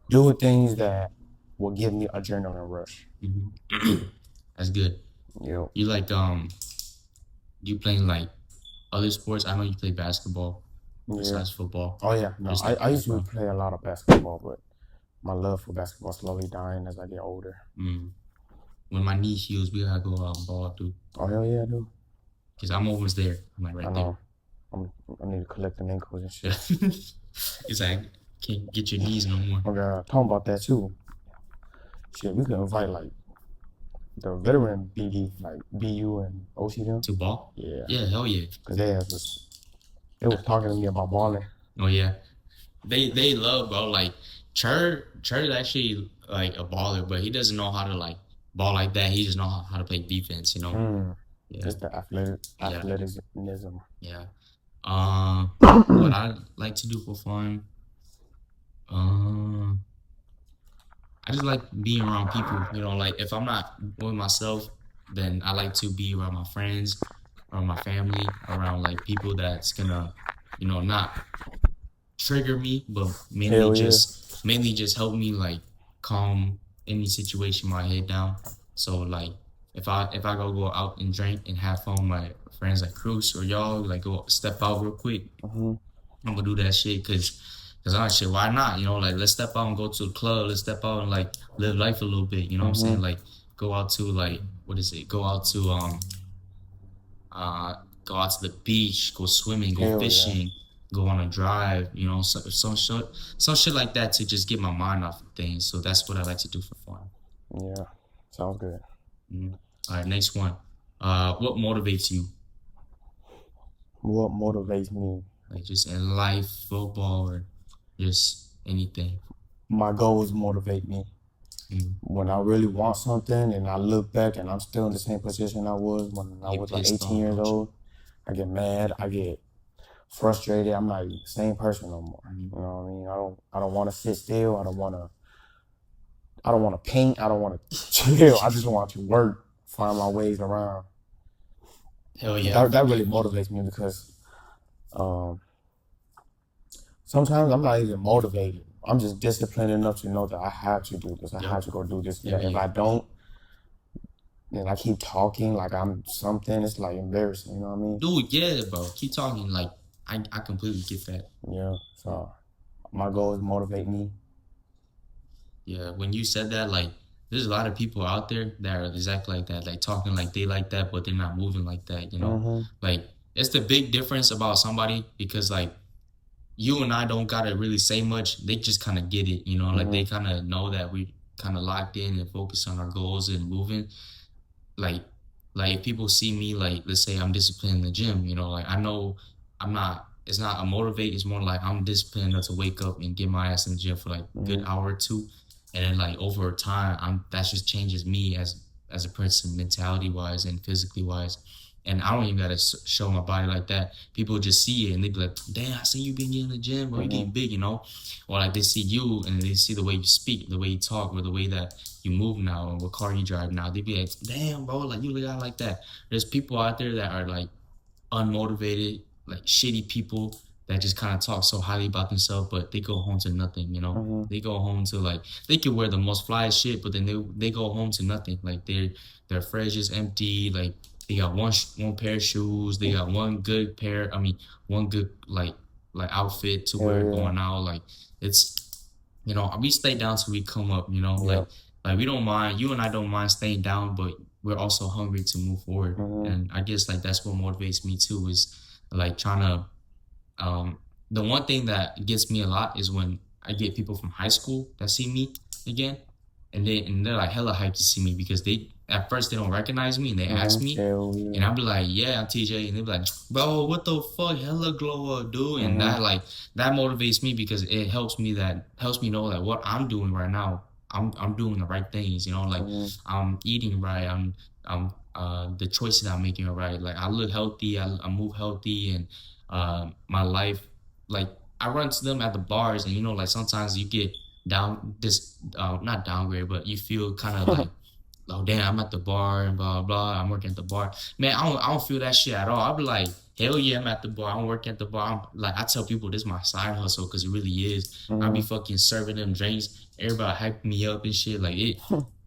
doing things that will give me adrenaline rush.
That's good.
Yeah.
You like you playing like other sports? I know you play basketball besides football.
Oh yeah, no, I used to play a lot of basketball, but my love for basketball slowly dying as I get older.
When my knee heals, we gotta go out and ball, dude.
Oh hell yeah, dude.
Cause I'm almost there. I'm like right there.
I need to collect the ankles and shit.
It's like can't get your knees no more.
Okay, talking about that too. Shit, we could invite like the veteran BD, like BU and OC them.
To ball?
Yeah.
Yeah, hell yeah.
Cause they was talking to me about balling.
Oh yeah. They love, bro. Like Chur is actually like a baller, but he doesn't know how to like ball like that. He just know how to play defense, you know.
Yeah. Just the athleticism.
Yeah. What I like to do for fun. I just like being around people, you know, like if I'm not with myself, then I like to be around my friends, around my family, around like people that's gonna, you know, not trigger me, but mainly just help me like calm any situation my head down. So like if I go out and drink and have fun with my friends like Cruz or y'all, like go step out real quick. I'm gonna do that shit because I'm like, shit, why not? You know, like let's step out and go to the club. Let's step out and like live life a little bit. You know what I'm saying? Like go out to like what is it? Go out to the beach, go swimming, go fishing, go on a drive. You know, some shit like that to just get my mind off of things. So that's what I like to do for fun.
Yeah, sounds good.
All right, next one. What motivates you?
What motivates me?
Like just in life, football, or just anything.
My goals motivate me. When I really want something and I look back and I'm still in the same position I was when I was like 18 years old, I get mad, I get frustrated. I'm not the same person no more. You know what I mean? I don't want to sit still. I don't want to paint. I don't want to chill. I just want to work, find my ways around.
Hell yeah.
That really motivates me because sometimes I'm not even motivated. I'm just disciplined enough to know that I have to do this. I have to go do this. If I don't, then I keep talking like I'm something. It's like embarrassing. You know what I mean?
Dude, yeah, bro. Keep talking. Like I completely get that.
Yeah. So my goals motivate me.
Yeah. When you said that, like there's a lot of people out there that are exactly like that, like talking like they like that, but they're not moving like that. You know, like it's the big difference about somebody because like you and I don't gotta really say much. They just kind of get it. You know, like they kind of know that we kind of locked in and focused on our goals and moving. Like like if people see me, like let's say I'm disciplined in the gym, you know, like I know I'm not, it's not a motivate, it's more like I'm disciplined enough to wake up and get my ass in the gym for like a good hour or two. And then like over time I'm that just changes me as a person, mentality wise and physically wise. And I don't even gotta show my body like that. People just see it and they be like, "Damn, I see you being in the gym, bro. You getting big, you know." Or like they see you and they see the way you speak, the way you talk, or the way that you move now, or what car you drive now. They be like, "Damn, bro, like you look out like that." There's people out there that are like unmotivated, like shitty people that just kind of talk so highly about themselves, but they go home to nothing. You know, they go home to like they could wear the most fly shit, but then they go home to nothing. Like their fridge is empty. Like they got one pair of shoes. They got one good pair. I mean, one good like outfit to wear going out. Like it's, you know, we stay down till we come up. You know, like we don't mind. You and I don't mind staying down, but we're also hungry to move forward. And I guess like that's what motivates me too, is like trying to the one thing that gets me a lot is when I get people from high school that see me again, and they're like hella hyped to see me because they at first they don't recognize me and they ask me, and I'll be like, "Yeah, I'm TJ," and they be like, "Bro, what the fuck, hella glow up, dude," and that like that motivates me because it helps me know that what I'm doing right now, I'm doing the right things, you know, like I'm eating right, I'm the choices I'm making are right, like I look healthy, I move healthy, and my life, like I run to them at the bars, and you know, like sometimes you get down this not downgrade, but you feel kind of like, oh damn, I'm at the bar and blah blah. I'm working at the bar. Man, I don't feel that shit at all. I'll be like, hell yeah, I'm at the bar. I'm working at the bar. Like I tell people this is my side hustle because it really is. I be fucking serving them drinks. Everybody hyping me up and shit. Like it,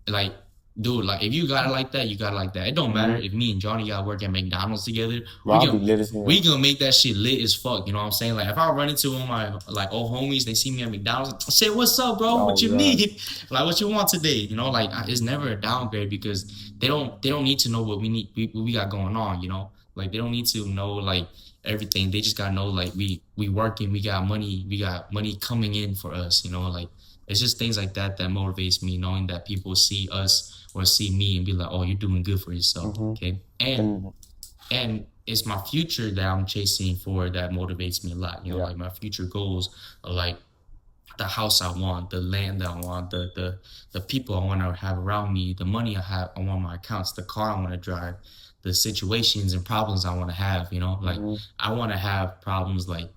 like dude, like if you got it like that, you got it like that. It don't matter if me and Johnny got work at McDonald's together. We gonna make that shit lit as fuck. You know what I'm saying? Like if I run into one of my like old homies, they see me at McDonald's, I say, "What's up, bro? What you need? Like what you want today?" You know, like it's never a downgrade because they don't need to know what we need, what we got going on. You know, like they don't need to know like everything. They just gotta know like we working, we got money coming in for us. You know, like it's just things like that that motivates me, knowing that people see us or see me and be like, "Oh, you're doing good for yourself." Okay, and it's my future that I'm chasing for that motivates me a lot. You know, like my future goals are like the house I want, the land that I want, the people I want to have around me, the money I want my accounts, the car I want to drive, the situations and problems I want to have. You know, like I want to have problems like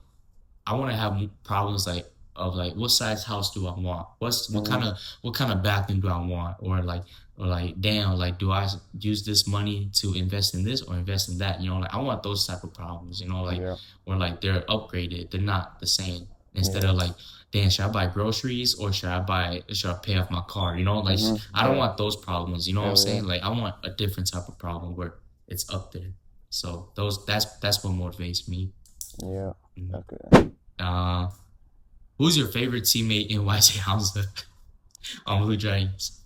I want to have problems like of like what size house do I want? What kind of bathroom do I want? Or like damn, like do I use this money to invest in this or invest in that? You know, like I want those type of problems. You know, like or like they're upgraded, they're not the same. Instead of like, damn, should I buy groceries or should I pay off my car? You know, like I don't want those problems. You know what I'm saying? Like I want a different type of problem where it's up there. So that's what motivates me.
Yeah. Okay.
Who's your favorite teammate in YJ Hamza on Blue Dragons?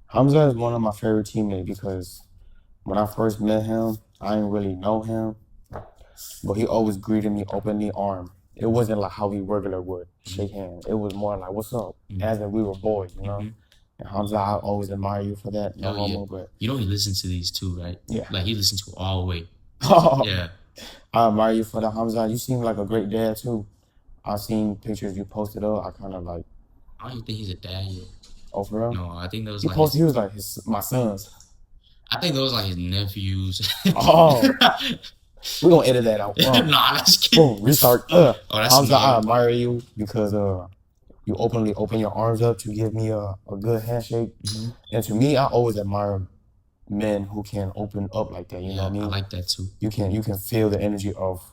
Hamza is one of my favorite teammates because when I first met him, I didn't really know him, but he always greeted me openly arm. It wasn't like how we regular would shake hands. It was more like, "What's up?" As if we were boys, you know. And Hamza, I always admire you for that. No homo, but
you know he listens to these too, right?
Yeah.
Like he listens to it all the way. Yeah.
I admire you for that, Hamza. You seem like a great dad too. I've seen pictures you posted up. I kind of like.
I don't even think he's a dad yet.
Oh, for real?
No, I think those
he
like
posted. He was like my sons.
I think those like his nephews.
Oh, we're gonna edit that out.
Nah, that's kidding.
Boom, restart.
Oh, that's
Hamza, I admire you because you openly open your arms up to give me a good handshake. And to me, I always admire men who can open up like that. You know what I mean?
I like that too.
You can feel the energy of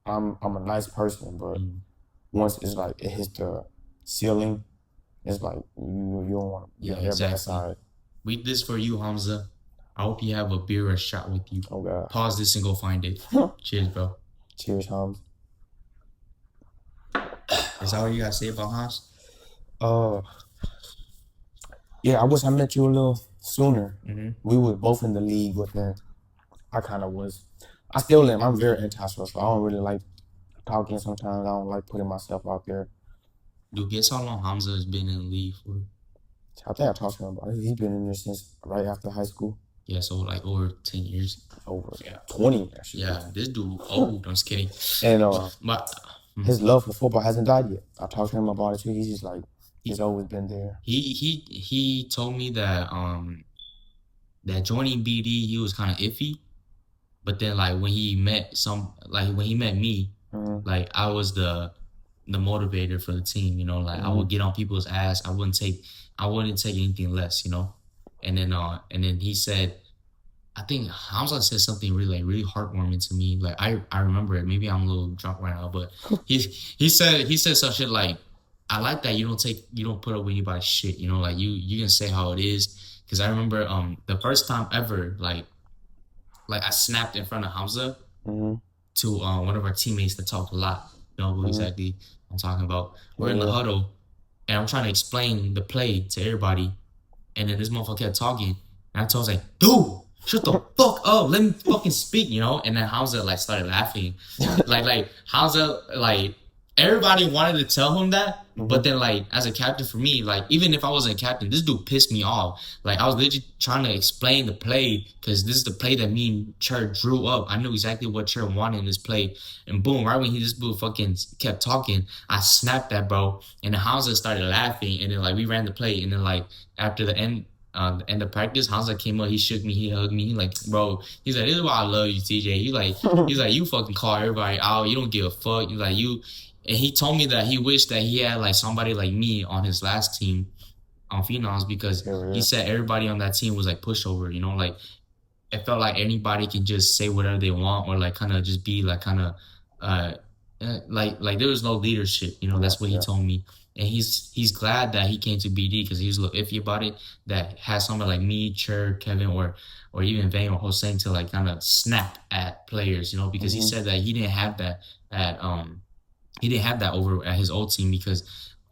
I'm a nice person, but once it's like it hits the ceiling, it's like you don't want to be on everybody's side.
We this for you, Hamza. I hope you have a beer or a shot with you.
Oh God.
Pause this and go find it. Cheers, bro.
Cheers, Hamza.
Is that what you gotta say about Hans?
Yeah, I wish I met you a little sooner.
Mm-hmm.
We were both in the league within. I kind of was. I still am. I'm very antisocial. I don't really like talking sometimes. I don't like putting myself out there.
Dude, guess how long Hamza has been in the league for?
I think I talked to him about it. He's been in there since right after high school.
Yeah, so like over 10 years.
Over 20 actually.
Yeah, this dude old. I'm just kidding.
And
But
his love for football hasn't died yet. I talked to him about it too. He's just like he's always been there.
he told me that that joining BD he was kind of iffy, but then like when he met me, like I was the motivator for the team. You know, like I would get on people's ass. I wouldn't take anything less. You know, and then he said, I think Hamza said something really heartwarming to me. Like I remember it. Maybe I'm a little drunk right now, but he said some shit like, I like that you don't put up with anybody's shit. You know, like you can say how it is. Because I remember the first time ever like I snapped in front of Hamza to one of our teammates that talked a lot. You know who exactly I'm talking about. We're in the huddle, and I'm trying to explain the play to everybody, and then this motherfucker kept talking, and I told him like, dude, shut the fuck up, let me fucking speak, you know. And then Hamza like started laughing, like Hamza like everybody wanted to tell him that, but then like as a captain for me, like even if I wasn't a captain, this dude pissed me off. Like I was literally trying to explain the play because this is the play that me and Cher drew up. I knew exactly what Cher wanted in this play, and boom, right when this dude fucking kept talking, I snapped that, bro. And then Hamza started laughing, and then like we ran the play, and then like after the end of practice, Hamza came up, he shook me, he hugged me, he like, bro, he's like, this is why I love you, TJ. He's like, you fucking call everybody out, you don't give a fuck. He's like, and he told me that he wished that he had like somebody like me on his last team on Phenoms because he said everybody on that team was like pushover, you know, like it felt like anybody can just say whatever they want or like kind of just be like kind of like there was no leadership, you know. That's what he told me. And he's glad that he came to BD because he was a little iffy about it, that has somebody like me, Cher, Kevin, or even Vane or Hossein to like kind of snap at players, you know, because he said that he didn't have that over at his old team because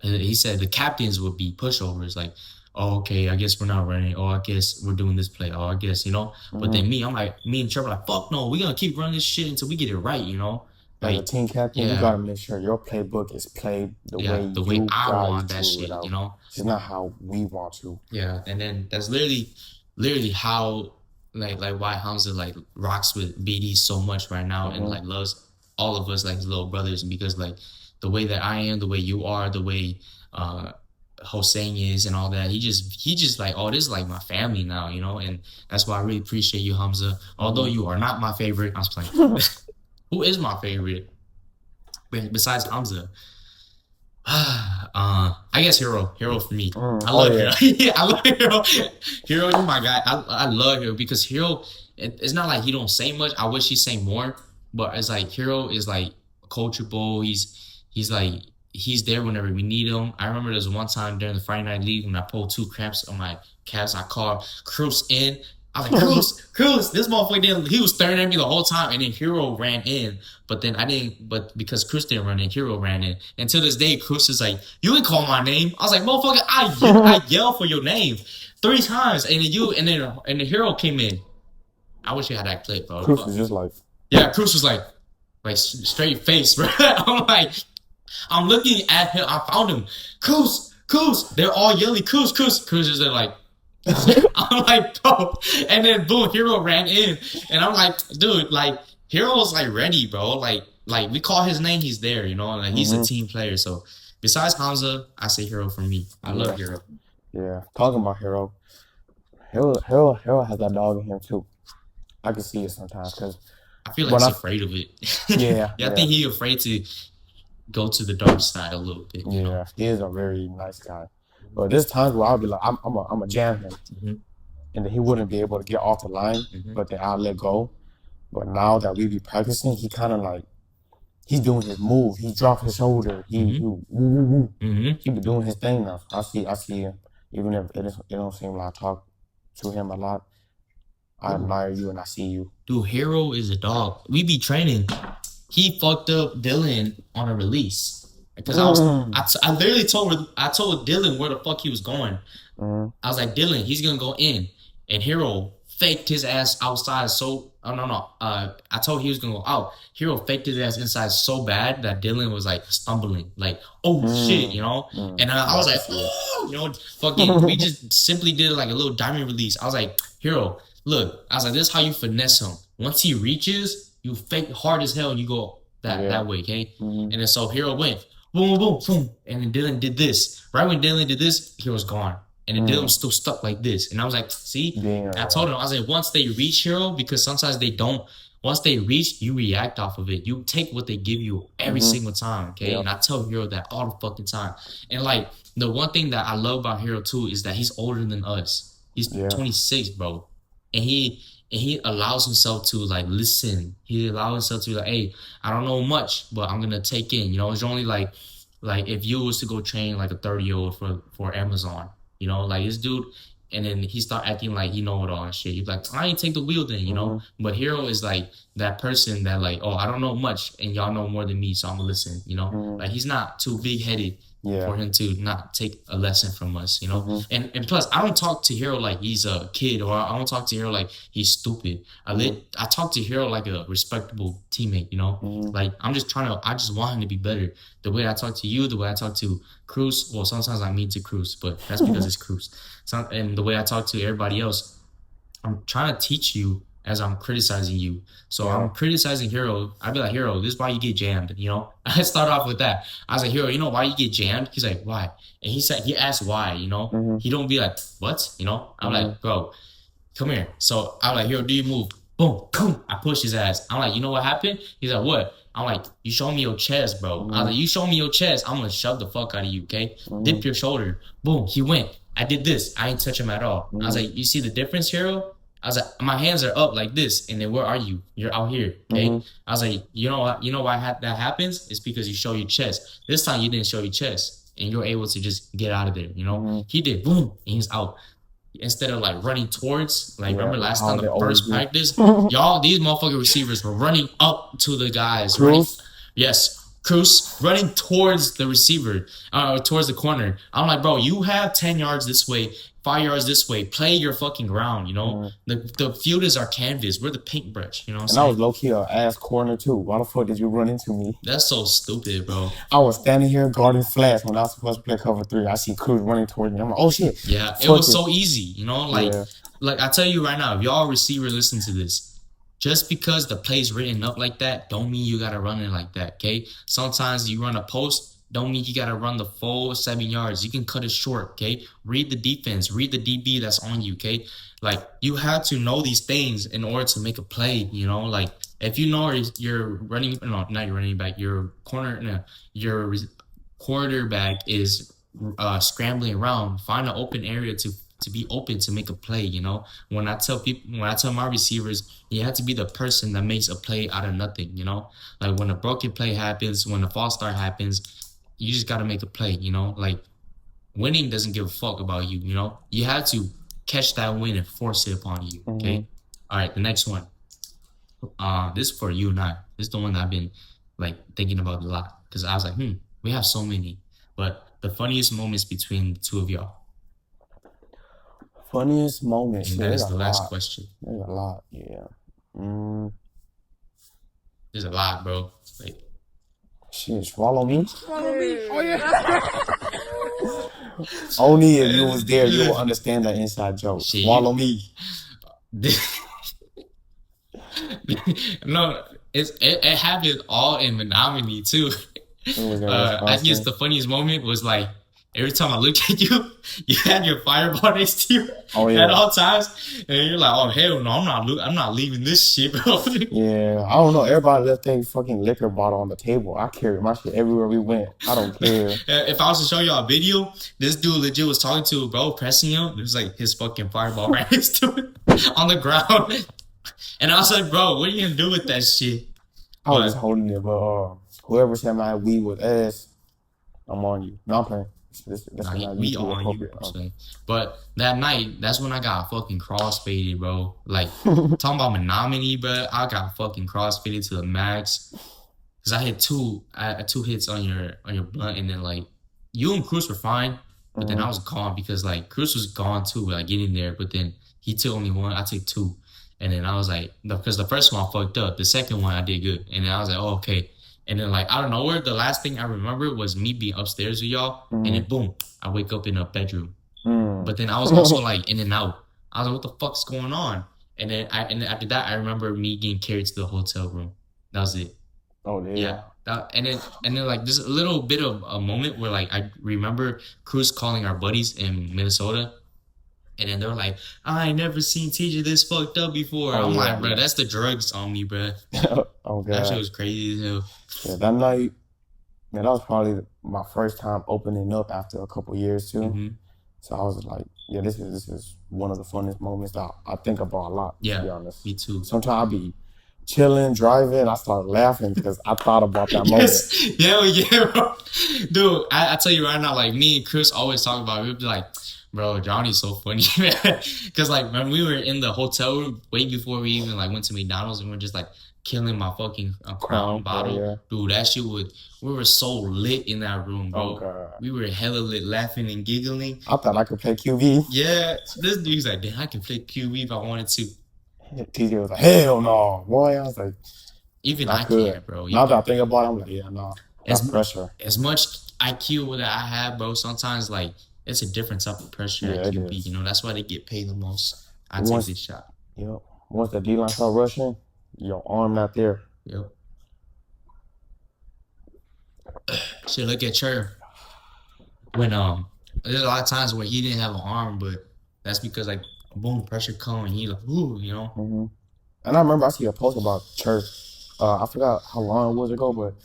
he said the captains would be pushovers, like, oh, okay, I guess we're not running. Oh, I guess we're doing this play. Oh, I guess, you know. But then me and Trevor like, fuck no, we're gonna keep running this shit until we get it right, you know.
Like, as a team captain, you gotta make sure your playbook is played the way I want that shit, you know. It's not how we want to.
Yeah, and then that's literally how like why Hamza like rocks with BD so much right now and like loves all of us like his little brothers, because like the way that I am, the way you are, the way Hossein is and all that, he just like, oh, this is like my family now, you know. And that's why I really appreciate you, Hamza. Although you are not my favorite, I was playing. Who is my favorite besides Hamza? I guess Hero for me. I love Hero. Yeah, I love Hero. Hero is my guy. I love Hero because Hero, it's not like he don't say much. I wish he say more, but it's like Hero is like coachable. He's like, he's there whenever we need him. I remember there's one time during the Friday Night League when I pulled 2 cramps on my calves. I called Cruz in. I was like, Cruz, this motherfucker he was staring at me the whole time, and then Hero ran in. But then but because Cruz didn't run in, Hero ran in. And to this day, Cruz is like, you can call my name. I was like, motherfucker, I yelled for your name 3 times, and then the Hero came in. I wish you had that clip, bro.
Cruz was just like,
yeah, Cruz was like straight face, bro. I'm looking at him. I found him. Cruz. They're all yelling, Cruz. Cruz is there like, I'm like, bro. And then boom, Hero ran in, and I'm like, dude, like Hero's like ready, bro. Like we call his name, he's there, you know. Like he's a team player. So besides Hamza, I say Hero for me. I love Hero.
Yeah, talking about Hero has that dog in him too. I can see it sometimes because
I feel like he's afraid of it.
Yeah,
I think he's afraid to go to the dark side a little bit.
Yeah, you know? He is a very nice guy. But there's times where I'll be like, I'm a jam him, and then he wouldn't be able to get off the line, but then I'll let go. But now that we be practicing, he kind of like, he's doing his move. He dropped his shoulder. He be doing his thing now. I see him, even if it don't seem like I talk to him a lot. I admire you and I see you.
Dude, Hero is a dog. We be training. He fucked up Dylan on a release. Because I literally told Dylan where the fuck he was going. I was like, Dylan, he's gonna go in. And Hero faked his ass outside so no. I told he was gonna go out. Hero faked his ass inside so bad that Dylan was like stumbling, like, oh shit, you know? And I was like, oh, you know, fucking we just simply did like a little diamond release. I was like, Hero, look, I was like, this is how you finesse him. Once he reaches, you fake hard as hell and you go that way, okay? And then so Hero went, boom, boom, boom. And then Dylan did this. Right when Dylan did this, Hero's gone. And then Dylan was still stuck like this. And I was like, see? I told him, I was like, once they reach Hero, because sometimes they don't, once they reach, you react off of it. You take what they give you every single time, okay? And I tell Hero that all the fucking time. And like, the one thing that I love about Hero too is that he's older than us. He's 26, bro. And he allows himself to like listen. He allows himself to like, hey, I don't know much, but I'm gonna take in. You know, it's only like if you was to go train like a 30-year-old for Amazon, you know, like this dude, and then he start acting like he know it all and shit. He's like, I ain't take the wheel then, you know. But Hero is like that person that like, oh, I don't know much, and y'all know more than me, so I'm gonna listen, you know. Like he's not too big headed for him to not take a lesson from us, you know. And plus, I don't talk to Hero like he's a kid, or I don't talk to Hero like he's stupid. I talk to Hero like a respectable teammate, you know. Like I just want him to be better. The way I talk to you, the way I talk to Cruz. Well, sometimes I mean to Cruz, but that's because it's Cruz. And the way I talk to everybody else, I'm trying to teach you as I'm criticizing you. So I'm criticizing Hero. I'd be like, Hero, this is why you get jammed, you know? I start off with that. I was like, Hero, you know why you get jammed? He's like, why? And he asked why, you know? He don't be like, what? You know? I'm like, bro, come here. So I'm like, Hero, do you move? Boom, boom. I push his ass. I'm like, you know what happened? He's like, what? I'm like, you show me your chest, bro. I was like, you show me your chest, I'm gonna shove the fuck out of you, okay? Dip your shoulder. Boom, he went. I did this. I ain't touch him at all. I was like, you see the difference, Hero? I was like, my hands are up like this, and then where are you? You're out here, okay? I was like, you know what? You know why that happens? It's because you show your chest. This time you didn't show your chest, and you're able to just get out of there, you know? He did, boom, and he's out. Instead of like running towards, like remember last time the first practice, y'all, these motherfucking receivers were running up to the guys. Cruz running towards the receiver, towards the corner. I'm like, bro, you have 10 yards this way, 5 yards this way. Play your fucking ground, you know? The field is our canvas. We're the paintbrush, you know what I'm saying?
And I was low-key an ass corner too. Why the fuck did you run into me?
That's so stupid, bro.
I was standing here guarding flats when I was supposed to play cover 3. I see Cruz running towards me. I'm like, oh shit.
Yeah, it was so easy, you know? Like I tell you right now, if y'all receiver listen to this, just because the play's written up like that, don't mean you gotta run it like that, okay? Sometimes you run a post, don't mean you gotta run the full 7 yards. You can cut it short, okay? Read the defense, read the DB that's on you, okay? Like, you have to know these things in order to make a play, you know? Like, if you know you're running, no, not your running back, your quarterback is scrambling around, find an open area to be open to make a play, you know? When I tell my receivers, you have to be the person that makes a play out of nothing, you know? Like when a broken play happens, when a false start happens, you just got to make a play, you know? Like winning doesn't give a fuck about you, you know? You have to catch that win and force it upon you, okay? All right, the next one. This is for you and I. This is the one that I've been like thinking about a lot because I was like, we have so many. But the funniest moments between the two of y'all.
Funniest moments.
And that is the last question.
There's a lot, yeah.
There's a lot, bro. Like,
shit, swallow me. Swallow me. Oh yeah. Only if you was there, you will understand the inside joke. Shit. Swallow me.
No, it happened all in Menominee too. I guess the funniest moment was like every time I looked at you, you had your fireball next to you at all times, and you're like, "Oh hell no, I'm not leaving this shit, bro."
Yeah, I don't know. Everybody left their fucking liquor bottle on the table. I carried my shit everywhere we went. I don't care.
If I was to show y'all a video, this dude legit was talking to a bro, pressing him. There's like his fucking fireball right next to it on the ground, and I was like, "Bro, what are you gonna do with that shit?"
I was just holding it, but whoever said my weed was ass, I'm on you. No, I'm playing.
We on you, but that night, that's when I got fucking crossfaded, bro. Like talking about Menominee, bro. I got fucking crossfaded to the max because I had two hits on your blunt, and then like you and Cruz were fine, But then I was gone because like Cruz was gone too, like getting there. But then he took only one, I took two. And then I was like, because the first one I fucked up, the second one I did good. And then I was like, oh, okay. And then like out of nowhere, the last thing I remember was me being upstairs with y'all, and then boom, I wake up in a bedroom. But then I was also like in and out. I was like, what the fuck's going on? And then after that, I remember me getting carried to the hotel room. That was it.
Oh yeah.
And then like this little bit of a moment where like I remember Cruz calling our buddies in Minnesota, and then they were like, I ain't never seen TJ this fucked up before. I'm like, bro, that's the drugs on me, bro.
Oh god,
that shit was crazy as hell.
Yeah, that night, man, that was probably my first time opening up after a couple years too. So I was like, yeah, this is one of the funnest moments that I think about a lot.
Yeah,
to be honest,
me too.
Sometimes I'll be chilling, driving, I start laughing because I thought about that moment.
Yeah, bro. Dude, I tell you right now, like me and Chris always talk about it. We'd be like, bro, Johnny's so funny, man. Because like when we were in the hotel room, way before we even like went to McDonald's, and we were just like killing my fucking Crown bottle. Yeah. Dude, that shit would, we were so lit in that room, bro. Oh, God. We were hella lit, laughing and giggling.
I thought I could play QB.
Yeah, this dude's like, damn, I can play QB if I wanted to.
TJ was like, hell no, boy. I was like,
even I can't, bro.
Now that I think about it, I'm like, yeah, no. That's pressure.
As much IQ that I have, bro, sometimes like it's a different type of pressure at QB. You know, that's why they get paid the most. I take this shot.
Yep. Once the D-line start rushing, your arm not there.
Yep. Shit, look at Cher. When there's a lot of times where he didn't have an arm, but that's because like boom, pressure come and he like, ooh, you know.
And I remember I see a post about Cher. I forgot how long it was ago, but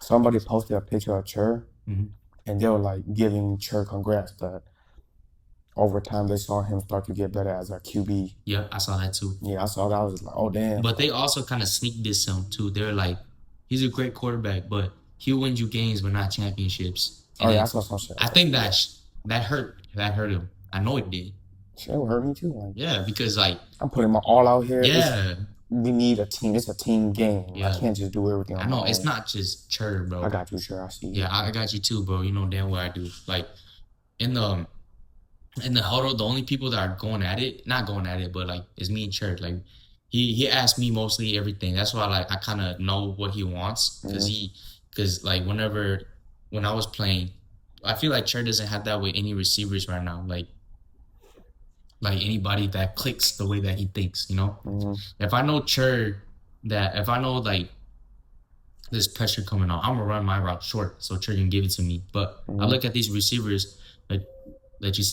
somebody posted a picture of Cher, and they were like giving Cher congrats that over time they saw him start to get better as a QB.
Yeah, I saw that too.
Yeah, I saw that. I was like, oh damn.
But they also kind of sneak diss him too. They're like, he's a great quarterback, but he'll win you games but not championships. And
yeah, I saw some shit.
I think that hurt him. I know it did.
Shit will hurt me too. Like,
yeah, because like
I'm putting my all out here.
Yeah.
We need a team. It's a team game. Yeah. I can't just do everything on
my own.
It's
not just Cher, bro.
I got you, Cher. I see you.
Yeah, I got you too, bro. You know damn well I do. Like in the huddle, the only people that are going at it, not going at it, but like it's me and Cher. Like he asked me mostly everything. That's why like I kind of know what he wants because like when I was playing, I feel like Cher doesn't have that with any receivers right now. Like anybody that clicks the way that he thinks, you know? If I know Cher, if I know like there's pressure coming on, I'm gonna run my route short so Cher can give it to me. But I look at these receivers that you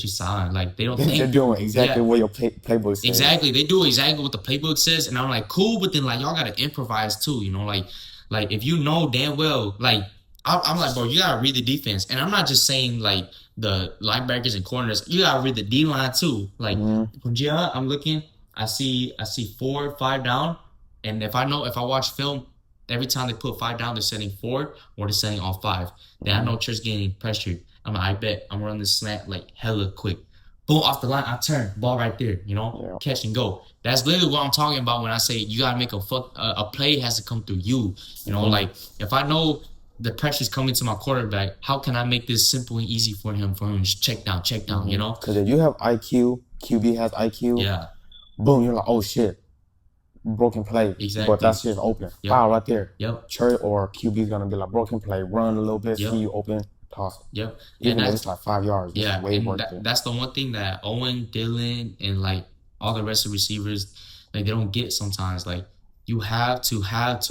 saw, like they don't think
they're doing exactly what your playbook says.
Exactly, they do exactly what the playbook says, and I'm like, cool, but then like y'all gotta improvise too, you know, like if you know damn well, like I'm like, bro, you gotta read the defense, and I'm not just saying like the linebackers and corners, you gotta read the D line too. Like I'm looking, I see 4 or 5 down, and if I watch film, every time they put 5 down, they're setting 4 or they're setting all 5. Then I know Cher's getting pressured. I'm like, I bet I'm running this slant like hella quick. Boom, off the line, I turn, ball right there, you know, catch and go. That's literally what I'm talking about when I say you gotta make a play has to come through you. You know, like if I know the pressure's coming to my quarterback, how can I make this simple and easy for him to just check down, you know?
Because if you have IQ, QB has IQ.
Yeah.
Boom, you're like, oh shit, broken play.
Exactly.
But that shit's open. Foul right there.
Yep.
Cher or QB's gonna be like broken play, run a little bit, see you open. Toss.
Yep.
Even though it's like 5 yards.
Yeah, way that's the one thing that Owen, Dylan, and like all the rest of the receivers, like they don't get sometimes. Like you have to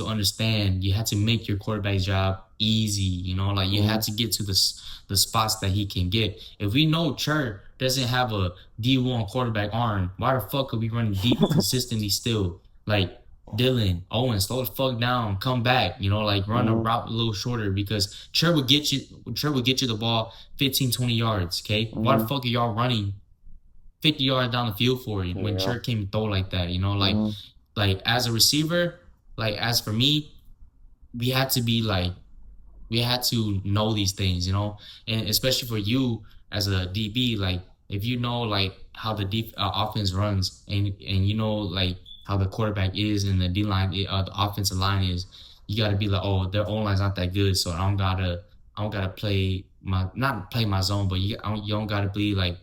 understand, you have to make your quarterback's job easy, you know, like you have to get to the spots that he can get. If we know Cher doesn't have a D1 quarterback arm, why the fuck are we running deep consistently still? Like Dylan, Owen, slow the fuck down, come back, you know, like run a route a little shorter because Cher will get you the ball 15, 20 yards, okay? Why the fuck are y'all running 50 yards down the field for you when Cher came and throw like that, you know? Like, like as a receiver, like as for me, we had to know these things, you know? And especially for you as a DB, like if you know like how the offense runs and you know like how the quarterback is and the D-line, the offensive line is, you got to be like, oh, their O-line's not that good, so I don't gotta play my not play my zone, but you don't gotta be like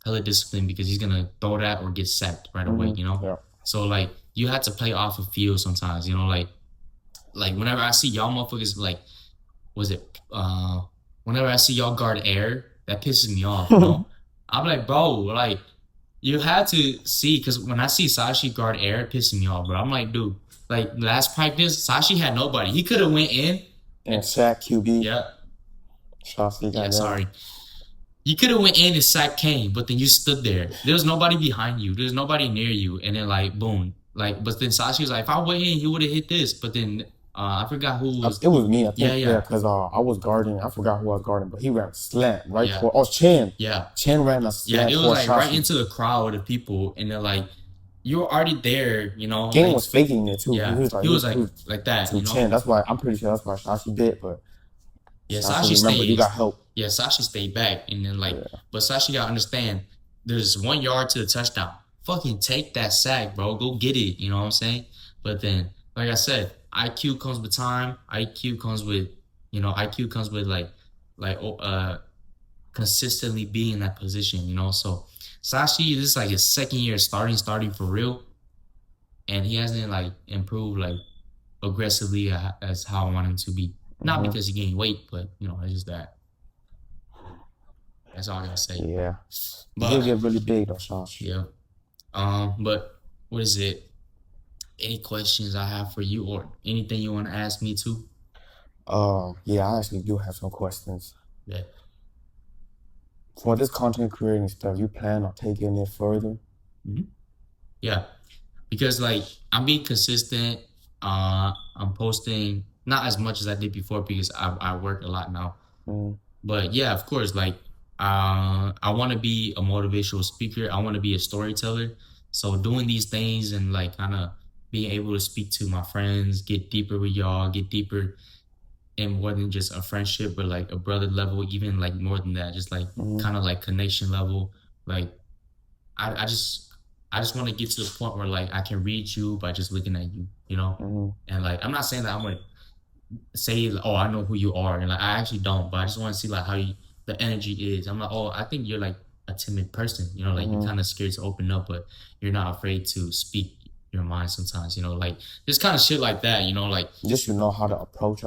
hella disciplined because he's gonna throw that or get sacked right away. You know.
Yeah.
So like you have to play off of feel sometimes. You know, like whenever I see y'all motherfuckers like was it whenever I see y'all guard air, that pisses me off, you know? I'm like, bro, like you had to see because when I see Sashi guard air, it pisses me off, bro. I'm like, dude, like last practice, Sashi had nobody. He could have went in
and sack QB.
Yeah.
Sashi got
Yeah, sorry. You could have went in and sacked Kane, but then you stood there. There was nobody behind you. There's nobody near you, and then like boom, like. But then Sashi was like, if I went in, he would have hit this. But then I forgot who was.
It was me, I think.
Yeah.
Because I was guarding. I forgot who I was guarding, but he ran a slant right
Yeah.
for. Oh, Chen.
Yeah.
Chen ran a slant.
Yeah, it was like right into the crowd of people, and then like you were already there, you know.
Kane
like,
was faking it too.
Yeah, he was like that, you know.
Chen. That's why I'm pretty sure that's why Sashi did, but
yeah, Sashi
remember you got help.
Yeah, Sashi stayed back, and then like, but Sashi gotta understand, there's 1 yard to the touchdown. Fucking take that sack, bro. Go get it. You know what I'm saying? But then, like I said, IQ comes with time. IQ comes with, IQ comes with like consistently being in that position. You know, so Sashi, this is like his second year starting for real, and he hasn't like improved like aggressively as how I want him to be. Not because he gained weight, but it's just that. That's all I gotta say.
Yeah,
but
he'll get really big though, Sashi.
Yeah. But what is it? Any questions I have for you, or anything you want to ask me too?
Yeah, I actually do have some questions.
Yeah.
For this content creating stuff, you plan on taking it further?
Mm-hmm. Yeah, because like I'm being consistent. I'm posting not as much as I did before because I work a lot now. But yeah, of course, like I want to be a motivational speaker. I want to be a storyteller. So doing these things and like kind of being able to speak to my friends, get deeper with y'all, get deeper in more than just a friendship, but like a brother level, even like more than that, just like kind of like connection level. Like I just want to get to the point where like I can read you by just looking at you, and like I'm not saying that I'm gonna say, oh, I know who you are, and like I actually don't, but I just want to see like how the energy is. I'm like, oh, I think you're like a timid person, like you're kind of scared to open up, but you're not afraid to speak your mind sometimes, like just kind of shit like that, like
just how to approach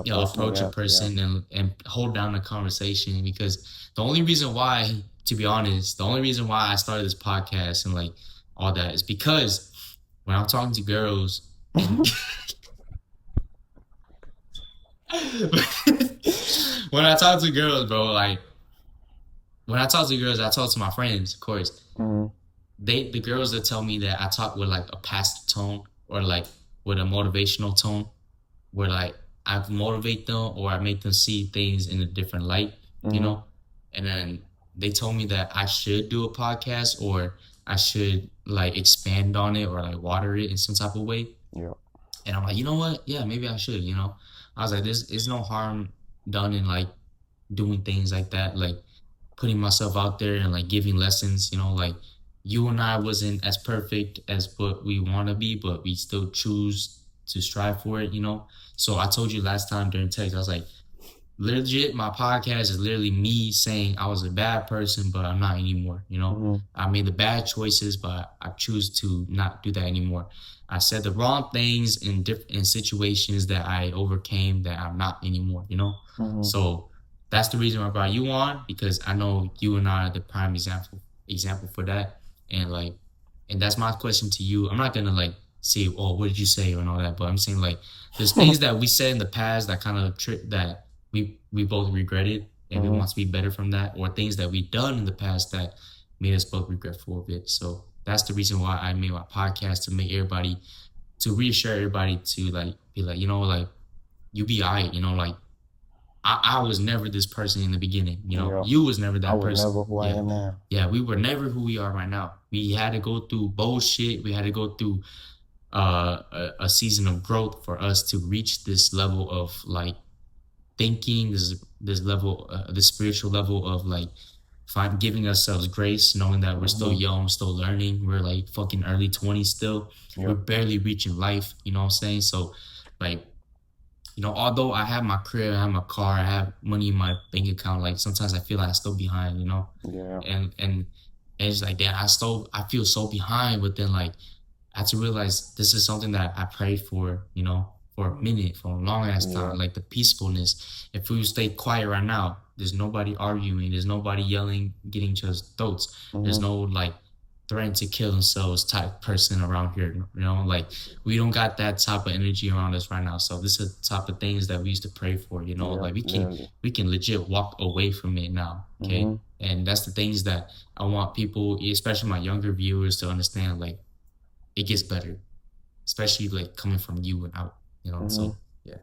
a
person, and hold down the conversation. Because the only reason why, to be honest, I started this podcast and like all that is because when I'm talking to girls when I talk to girls, bro, like when I talk to girls, I talk to my friends, of course. The girls that tell me that I talk with like a passive tone or like with a motivational tone, where like I motivate them or I make them see things in a different light, and then they told me that I should do a podcast or I should like expand on it or like water it in some type of way.
Yeah.
And I'm like, you know what? Yeah, maybe I should, I was like, there's no harm done in like doing things like that, like putting myself out there and like giving lessons, like you and I wasn't as perfect as what we want to be, but we still choose to strive for it, So I told you last time during text, I was like, legit, my podcast is literally me saying I was a bad person, but I'm not anymore, I made the bad choices, but I choose to not do that anymore. I said the wrong things in situations that I overcame that I'm not anymore, So that's the reason I brought you on, because I know you and I are the prime example for that. And that's my question to you. I'm not gonna like say, oh, what did you say and all that, but I'm saying like there's things that we said in the past that kind of that we both regretted and we want to be better from that, or things that we've done in the past that made us both regretful of it. So that's the reason why I made my podcast, to reassure everybody, to like be like, like you be alright, like I was never this person in the beginning, you was never that person. I was
never who I am now.
Yeah, we were never who we are right now. We had to go through bullshit. We had to go through a season of growth for us to reach this level of like thinking, this level, this spiritual level of like giving ourselves grace, knowing that we're still young, still learning. We're like fucking early 20s still. We're barely reaching life, you know what I'm saying? So like you know, although I have my crib, I have my car, I have money in my bank account, like sometimes I feel like I'm still behind, you know,
Yeah.
and it's like that. I feel so behind, but then like I had to realize this is something that I prayed for, you know, for a minute, for a long ass
Yeah.
time, like the peacefulness. If we stay quiet right now, there's nobody arguing, there's nobody yelling, getting each other's throats. There's
Mm-hmm.
no like threatening to kill themselves type person around here. You know, like we don't got that type of energy around us right now. So this is the type of things that we used to pray for, you know,
Yeah.
like
Literally.
we can legit walk away from it now. Okay.
Mm-hmm.
And that's the things that I want people, especially my younger viewers, to understand. Like it gets better, especially like coming from you and out, you know.
Mm-hmm.
So yeah,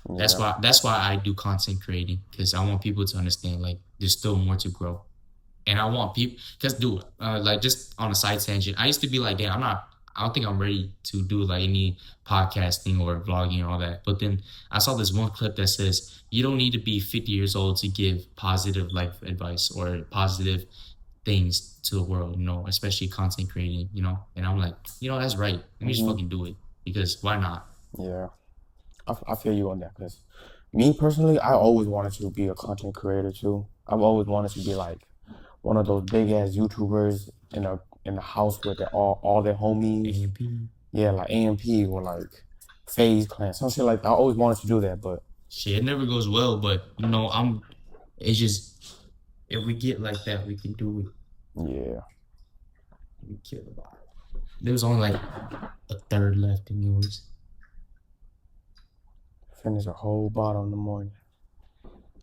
Yeah.
that's why I do content creating, because I want people to understand like there's still more to grow. And I want people, because dude, like just on a side tangent, I used to be like, damn, I don't think I'm ready to do like any podcasting or vlogging and all that. But then I saw this one clip that says you don't need to be 50 years old to give positive life advice or positive things to the world, you know, especially content creating, you know. And I'm like, you know, that's right. Let me just
Mm-hmm.
fucking do it, because why not?
Yeah. I feel you on that because me personally, I always wanted to be a content creator too. I've always wanted to be like one of those big ass YouTubers in a house with all their homies.
AMP.
Yeah, like AMP or like Phase Clan, some shit like that. I always wanted to do that, but
Shit, it never goes well, but you know, it's just, if we get like that, we can do it.
yeah,
We kill a lot. There was only like a third left in yours.
finish a whole bottle in the morning.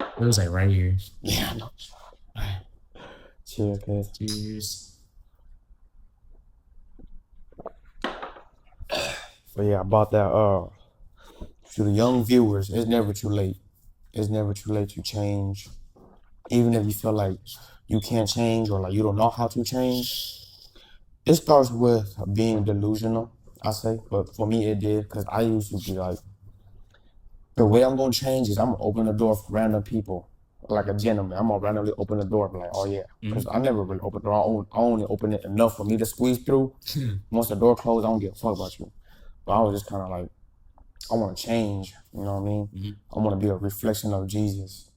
It was like right here.
Yeah, no. Chill, kid.
Cheers.
But yeah, about that. To the young viewers, it's never too late. It's never too late to change. Even if you feel like you can't change or like you don't know how to change, it starts with being delusional, I say. But for me, it did because I used to be like, the way I'm gonna change is I'm gonna open the door for random people, like a gentleman. I'm gonna randomly open the door, and be like, oh yeah, because I never really open the door. I only open it enough for me to squeeze through. Once the door closed, I don't give a fuck about you. But I was just kind of like, I want to change. You know what I mean? I want to be a reflection of Jesus.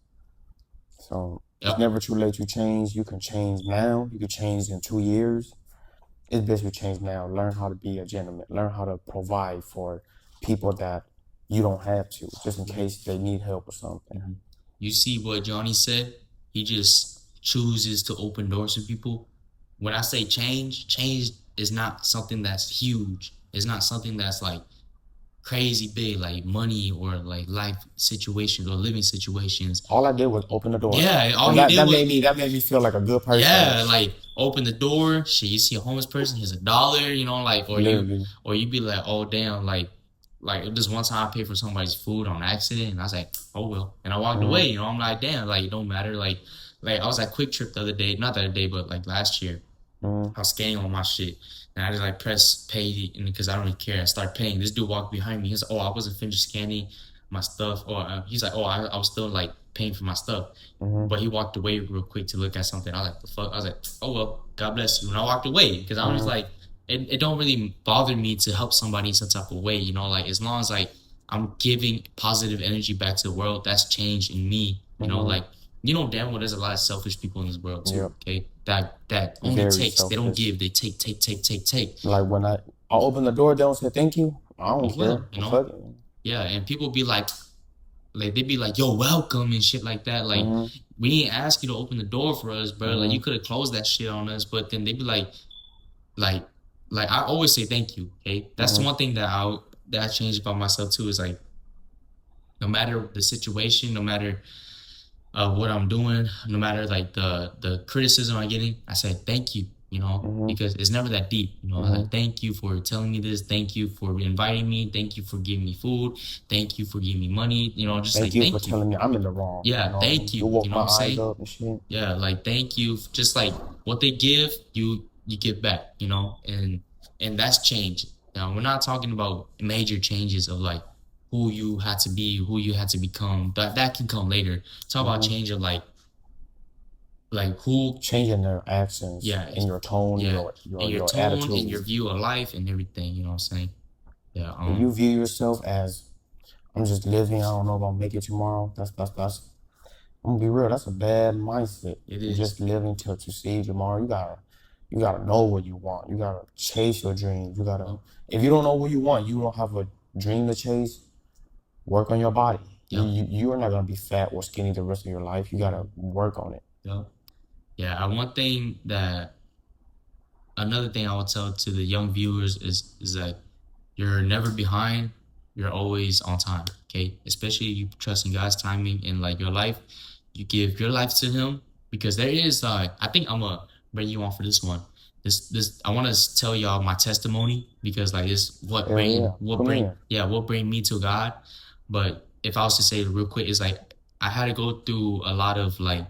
So it's
Yep.
never too late to change. You can change now. You can change in 2 years. It's best to change now. Learn how to be a gentleman. Learn how to provide for people that you don't have to, just in case they need help or something.
You see what Johnny said? He just chooses to open doors for people. When I say change is not something that's huge. It's not something that's like crazy big, like money or like life situations or living situations.
All I did was open the door.
Yeah, all
And
he did was,
that made me feel like a good person.
yeah, like open the door. Shit, you see a homeless person, here's $1, you know, like,
Literally.
or you be like, oh damn, like this one time I paid for somebody's food on accident, and I was like, oh well, and I walked away. You know, I'm like, damn, like it don't matter. Like I was at Quick Trip the other day, not the other day, but like last year. I was scanning on my shit, and I just like press pay, and because I don't really care, I start paying. This dude walked behind me. He's like, oh, I wasn't finished scanning my stuff, or he's like, oh, I was still like paying for my stuff, but he walked away real quick to look at something. I was like, the fuck? I was like, oh well, God bless you, and I walked away because I was like, it don't really bother me to help somebody in some type of way, you know, like as long as like I'm giving positive energy back to the world, that's change in me, you know, like, you know damn well there's a lot of selfish people in this world too.
Yep.
Okay, that only
Very
takes. They don't
selfish.
give. They take.
Like when I open the door, they don't say thank you. I don't care.
Well, you know, yeah, and people be like they be like, yo, welcome and shit like that. Like we didn't ask you to open the door for us, bro. Like you could have closed that shit on us. But then they be like I always say thank you. Okay, that's the one thing that I changed about myself too. Is like, no matter the situation, no matter what I'm doing, no matter like the criticism I'm getting, I said thank you, you know, because it's never that deep, you know. Like, thank you for telling me this, thank you for inviting me, thank you for giving me food, thank you for giving me money, you know, just
thank
like
you for telling me I'm in the wrong.
Yeah,
you know?
thank you.
You woke
You know
my
what I'm
eyes
saying?
up and shit.
Yeah, like thank you. Just like what they give, you give back, you know, and that's change. Now we're not talking about major changes of like who you had to be, who you had to become. That can come later. Talk about change of like who
changing their actions, in your tone, your
tone,
attitude,
in your view of life and everything. You know what I'm saying? Yeah.
If you view yourself as I'm just living. I don't know if I'll make it tomorrow. That's. I'm gonna be real. That's a bad mindset.
It
You're
is.
just living to see tomorrow. You gotta know what you want. You gotta chase your dreams. You gotta.
Yep.
If you don't know what you want, you don't have a dream to chase. Work on your body.
Yep.
You are not gonna be fat or skinny the rest of your life. You gotta work on it.
Yep. Yeah. One thing that another thing I would tell to the young viewers is that you're never behind. You're always on time. Okay, especially you trust in God's timing in like your life. You give your life to Him because there is. I think I'm gonna bring you on for this one. This I want to tell y'all my testimony because like this
Hell yeah. Put me in.
what bring me to God. But if I was to say it real quick, it's like I had to go through a lot of like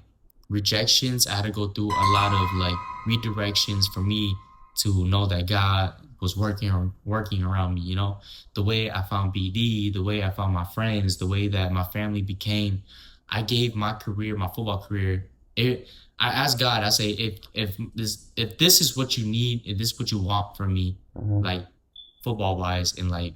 rejections. I had to go through a lot of like redirections for me to know that God was working around me. You know, the way I found BD, the way I found my friends, the way that my family became. I gave my career, my football career. I asked God. I say, if this is what you need, if this is what you want from me, like football wise and like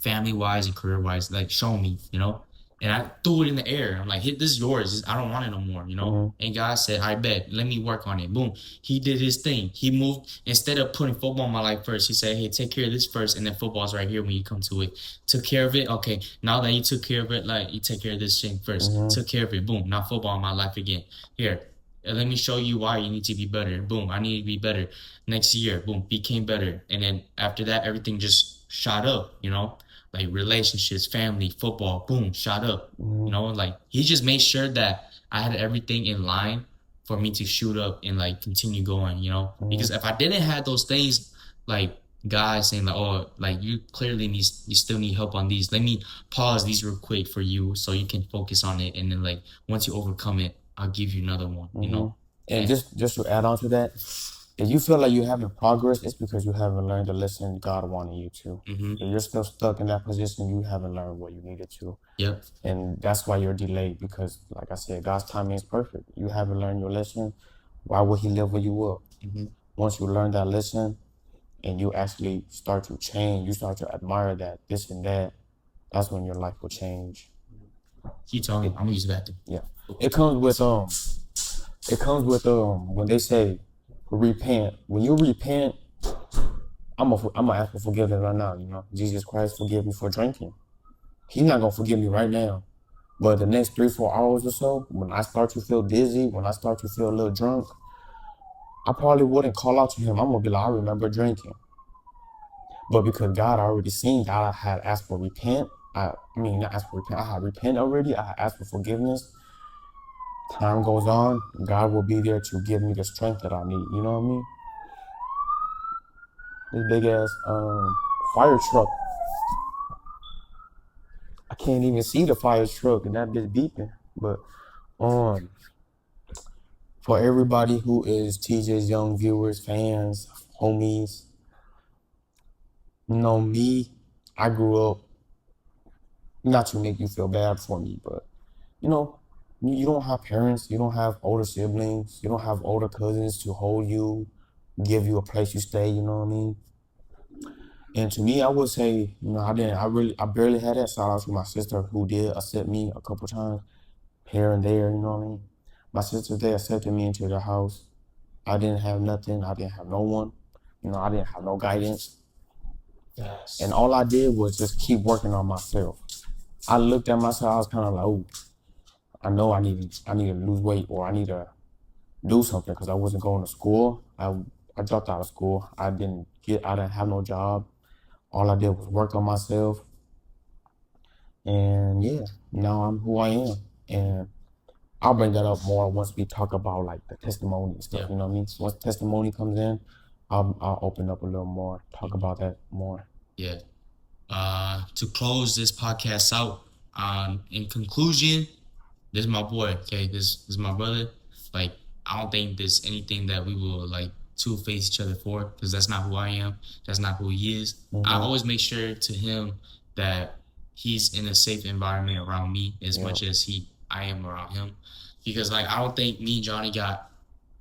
family wise and career wise, like show me, you know. And I threw it in the air. I'm like, "Hey, this is yours. I don't want it no more, you know." And God said, "I bet. Let me work on it." Boom. He did his thing. He moved instead of putting football in my life first. He said, "Hey, take care of this first, and then football's right here when you come to it." Took care of it. Okay, now that you took care of it, like you take care of this thing 1st Took care of it. Boom. Now football in my life again. Here, let me show you why you need to be better. Boom. I need to be better. Next year, boom, became better. And then after that, everything just shot up, you know, like relationships, family, football, boom, shot up. You know, like he just made sure that I had everything in line for me to shoot up and like continue going, you know, because if I didn't have those things, like guys saying like, oh, like you clearly you still need help on these. Let me pause these real quick for you so you can focus on it. And then like once you overcome it, I'll give you another one, you know?
And just to add on to that, if you feel like you're having progress, it's because you haven't learned the lesson God wanted you to. If you're still stuck in that position, you haven't learned what you needed to.
Yep.
And that's why you're delayed because, like I said, God's timing is perfect. You haven't learned your lesson. Why would He level you up? Once you learn that lesson and you actually start to change, you start to admire that, this and that, that's when your life will change.
Keep telling me. I'm gonna use that.
Yeah. It comes with when they say repent. When you repent, I'm gonna ask for forgiveness right now. You know, Jesus Christ, forgive me for drinking. He's not gonna forgive me right now, but the next 3-4 hours or so, when I start to feel dizzy, when I start to feel a little drunk, I probably wouldn't call out to Him. I'm gonna be like, I remember drinking, but because God already seen that I had asked for repent. I mean, not asked for repent. I had repent already. I had asked for forgiveness. Time goes on, God will be there to give me the strength that I need. You know what I mean? This big ass fire truck. I can't even see the fire truck and that bitch beeping. But for everybody who is TJ's young viewers, fans, homies, you know me, I grew up, not to make you feel bad for me, but you know, you don't have parents, you don't have older siblings, you don't have older cousins to hold you, give you a place to stay, you know what I mean? And to me, I would say, you know, I barely had that. Shout out to my sister who did accept me a couple times here and there, you know what I mean? My sister, they accepted me into their house. I didn't have nothing. I didn't have no one. You know, I didn't have no guidance.
Yes.
And all I did was just keep working on myself. I looked at myself, I was kind of like, oh, I know I need to lose weight or I need to do something because I wasn't going to school. I dropped out of school. I didn't have no job. All I did was work on myself. And yeah, now I'm who I am. And I'll bring that up more once we talk about like the testimony and stuff, you know what I mean? So once testimony comes in, I'll open up a little more, talk about that more.
Yeah. To close this podcast out, in conclusion, this is my boy, okay? This is my brother. Like, I don't think there's anything that we will like two-face each other for, because that's not who I am. That's not who he is. I always make sure to him that he's in a safe environment around me as much as I am around him. Because like I don't think me and Johnny got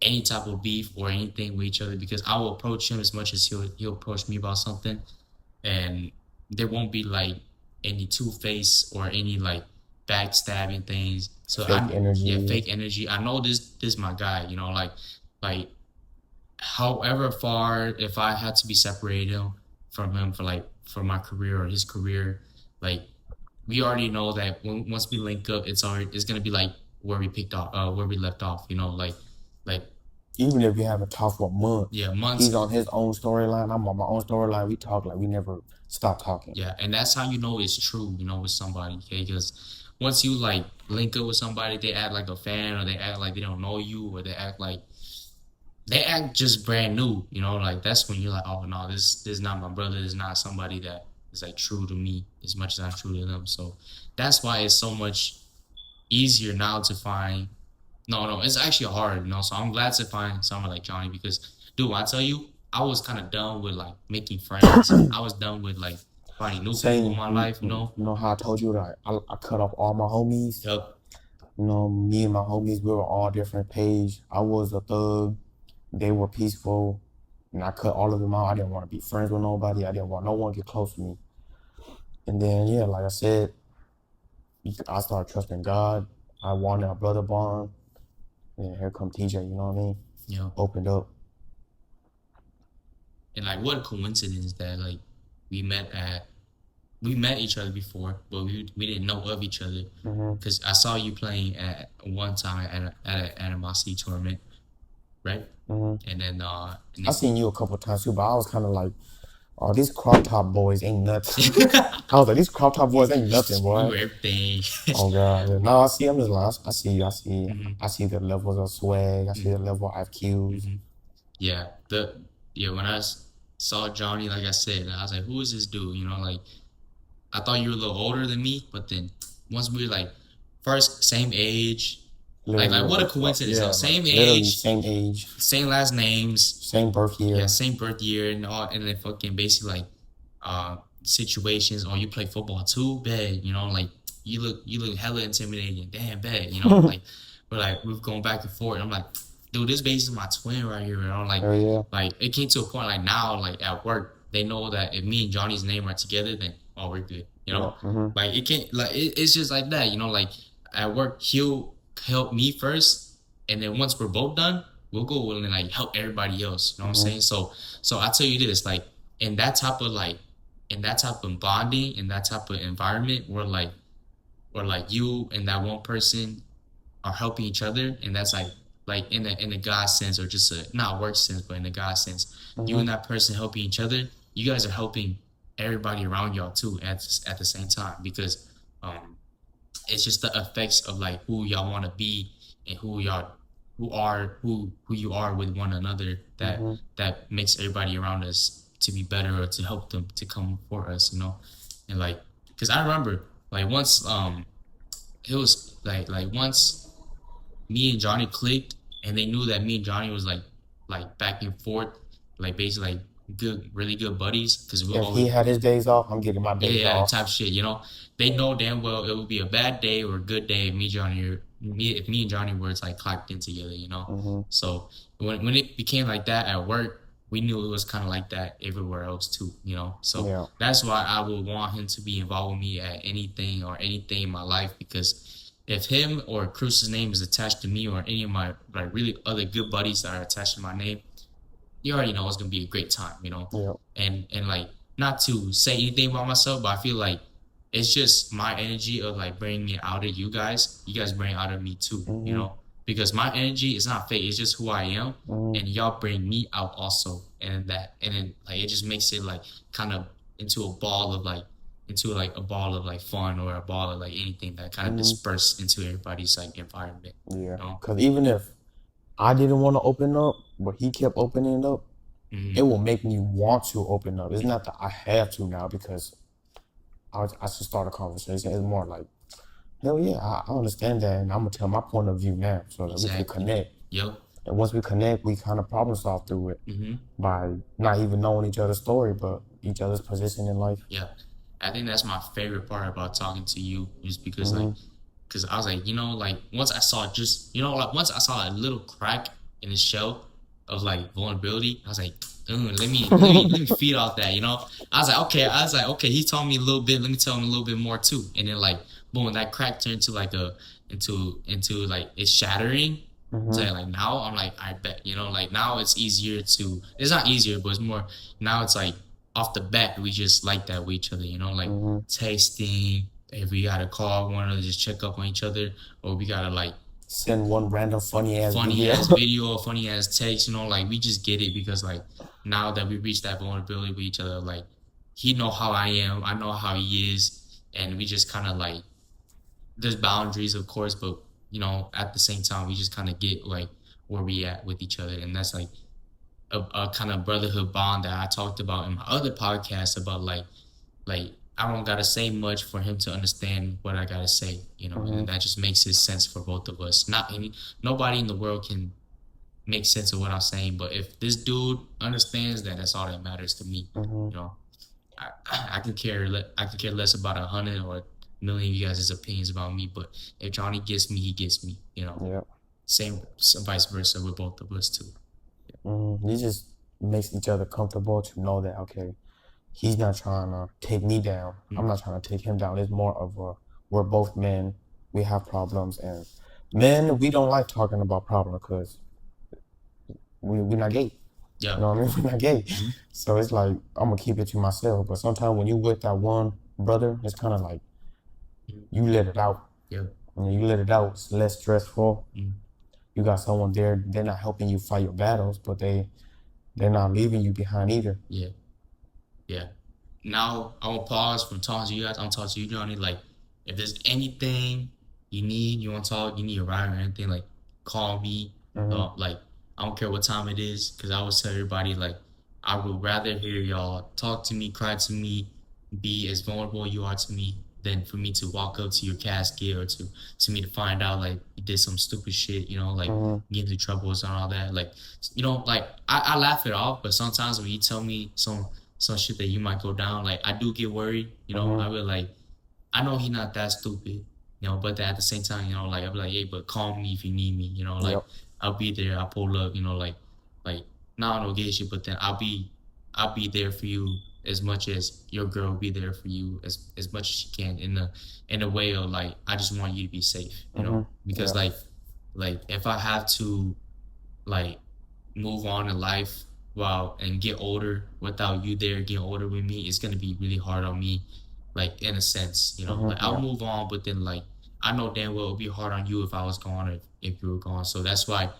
any type of beef or anything with each other, because I will approach him as much as he'll approach me about something, and there won't be like any two-face or any like backstabbing things. So
Fake energy.
fake energy. I know this my guy, you know, like however far if I had to be separated from him for my career or his career, like we already know that once we link up, it's gonna be like where we picked off, where we left off. You know, like
even if we haven't talked for months.
Yeah, months.
He's on his own storyline. I'm on my own storyline. We talk like we never stop talking.
Yeah, and that's how you know it's true. You know, with somebody, okay? Because once you like link up with somebody, they act like a fan, or they act like they don't know you, or they act just brand new. You know, like that's when you're like, oh no, this is not my brother. This is not somebody that is like true to me as much as I'm true to them. So that's why it's so much easier now to find. No, it's actually hard, you know. So I'm glad to find someone like Johnny because, dude, I tell you, I was kind of done with like making friends. I was done with like finding new people in my life, you know.
You know how I told you that I cut off all my homies.
Yep.
You know, me and my homies, we were all different page. I was a thug. They were peaceful, and I cut all of them out. I didn't want to be friends with nobody. I didn't want no one to get close to me. And then, yeah, like I said, I started trusting God. I wanted a brother bond. And here come TJ, you know what I mean?
Yeah.
Opened up.
And like, what a coincidence that like we met each other before, but we didn't know of each other because I saw you playing at one time at an animosity tournament, right? And then
I seen you a couple times too, but I was kind of like, oh, these crop top boys ain't nothing. I was like, these crop top boys ain't nothing, boy.
We were everything.
Oh God, no, I see. I'm just like, I see. I see the levels of swag. I see the level of IQs.
Yeah, when I saw Johnny, like I said, I was like, who is this dude? You know, like I thought you were a little older than me, but then once we were like first same age. Like what a coincidence! Yeah, same age, same last names,
same birth year.
Yeah, same birth year and all, and then fucking basically like situations. Oh, you play football too, bad. You know, like you look hella intimidating. Damn, bad. You know, like we're going back and forth. And I'm like, dude, this basically is my twin right here. You know, like like it came to a point like now, like at work, they know that if me and Johnny's name are together, then oh, we're good. You know, like it can't like it's just like that. You know, like at work, he'll help me first, and then once we're both done, we'll go and like help everybody else. You know what I'm saying? So I tell you this, like in that type of bonding, in that type of environment where like you and that one person are helping each other, and that's like in the God sense, or just a not work sense, but in the God sense, you and that person helping each other, you guys are helping everybody around y'all too at the same time, because it's just the effects of like who y'all want to be and who you are with one another that makes everybody around us to be better, or to help them to come for us, you know. And like, because I remember like once it was like once me and Johnny clicked, and they knew that me and Johnny was like back and forth, like basically like really good buddies, because
if he had his days off, I'm getting my days off.
Type shit, you know. They know damn well it would be a bad day or a good day if if me and Johnny were like clocked in together, you know. So when it became like that at work, we knew it was kind of like that everywhere else too, you know. So that's why I would want him to be involved with me at anything in my life, because if him or Cruz's name is attached to me, or any of my like really other good buddies that are attached to my name, you already know it's gonna be a great time, you know. And like, not to say anything about myself, but I feel like it's just my energy of like bringing it out of you guys. You guys bring it out of me too, you know, because my energy is not fake. It's just who I am, and y'all bring me out also, and then like it just makes it like kind of into a ball of like fun, or a ball of like anything that kind of disperse into everybody's like environment.
Yeah,
you know?
Because even if I didn't want to open up, but he kept opening up, it will make me want to open up. It's not that I have to now, because I should start a conversation. It's more like, hell yeah, I understand that, and I'm gonna tell my point of view now, so that we can connect.
Yep.
And once we connect, we kind of problem solve through it by not even knowing each other's story, but each other's position in life.
Yeah, I think that's my favorite part about talking to you, is because because I was like, you know, like once I saw a little crack in his shell, of like vulnerability. I was like, let me feed off that, you know. I was like, okay, he told me a little bit, let me tell him a little bit more too. And then like boom, that crack turned to like a into like it's shattering. So like now I'm like, I bet, you know, like now it's easier to, it's not easier, but it's more, now it's like off the bat we just like that with each other, you know, like texting, if we gotta call one another, just check up on each other, or we gotta like
Send one random funny ass
funny
video.
ass video or funny ass text, you know, like we just get it because like now that we reached that vulnerability with each other, like he know how I am, I know how he is, and we just kind of like, there's boundaries of course, but you know at the same time we just kind of get like where we at with each other, and that's like a kind of brotherhood bond that I talked about in my other podcast about like I don't gotta say much for him to understand what I gotta say, you know, and that just makes it sense for both of us. Not any Nobody in the world can make sense of what I'm saying, but if this dude understands that, that's all that matters to me. You know, I can I can care less about 100 or a million of you guys' opinions about me, but if Johnny gets me, he gets me. You know,
Yep.
same vice versa with both of us too.
It just makes each other comfortable to know that, okay, he's not trying to take me down. I'm not trying to take him down. It's more of a, we're both men. We have problems, and men, we don't like talking about problems because we're not gay.
Yeah.
You know what I mean? We're not gay. So it's like, I'm going to keep it to myself. But sometimes when you with that one brother, it's kind of like you let it out.
Yeah.
When you let it out, it's less stressful. You got someone there, they're not helping you fight your battles, but they're not leaving you behind either.
Yeah. Yeah. Now I will pause from talking to you guys. I'm talking to you, Johnny. Like, if there's anything you need, you want to talk, you need a ride or anything, like, call me. Like, I don't care what time it is, because I always tell everybody, like, I would rather hear y'all talk to me, cry to me, be as vulnerable you are to me, than for me to walk up to your casket or to me to find out like you did some stupid shit, you know, like get into troubles and all that. Like, you know, like I laugh it off, but sometimes when you tell me some shit that you might go down, like I do get worried, you know. I will like, I know he's not that stupid, you know, but at the same time, you know, like I'll be like, hey, but call me if you need me, you know, like I'll be there, I'll pull up, you know, like not no gay shit, but then I'll be there for you as much as your girl will be there for you as much as she can, in a way of like, I just want you to be safe, you know, because like if I have to like move on in life while and get older without you there getting older with me, it's gonna be really hard on me, like in a sense, you know. Like I'll move on, but then like I know damn well it would be hard on you if I was gone, or if you were gone. So that's why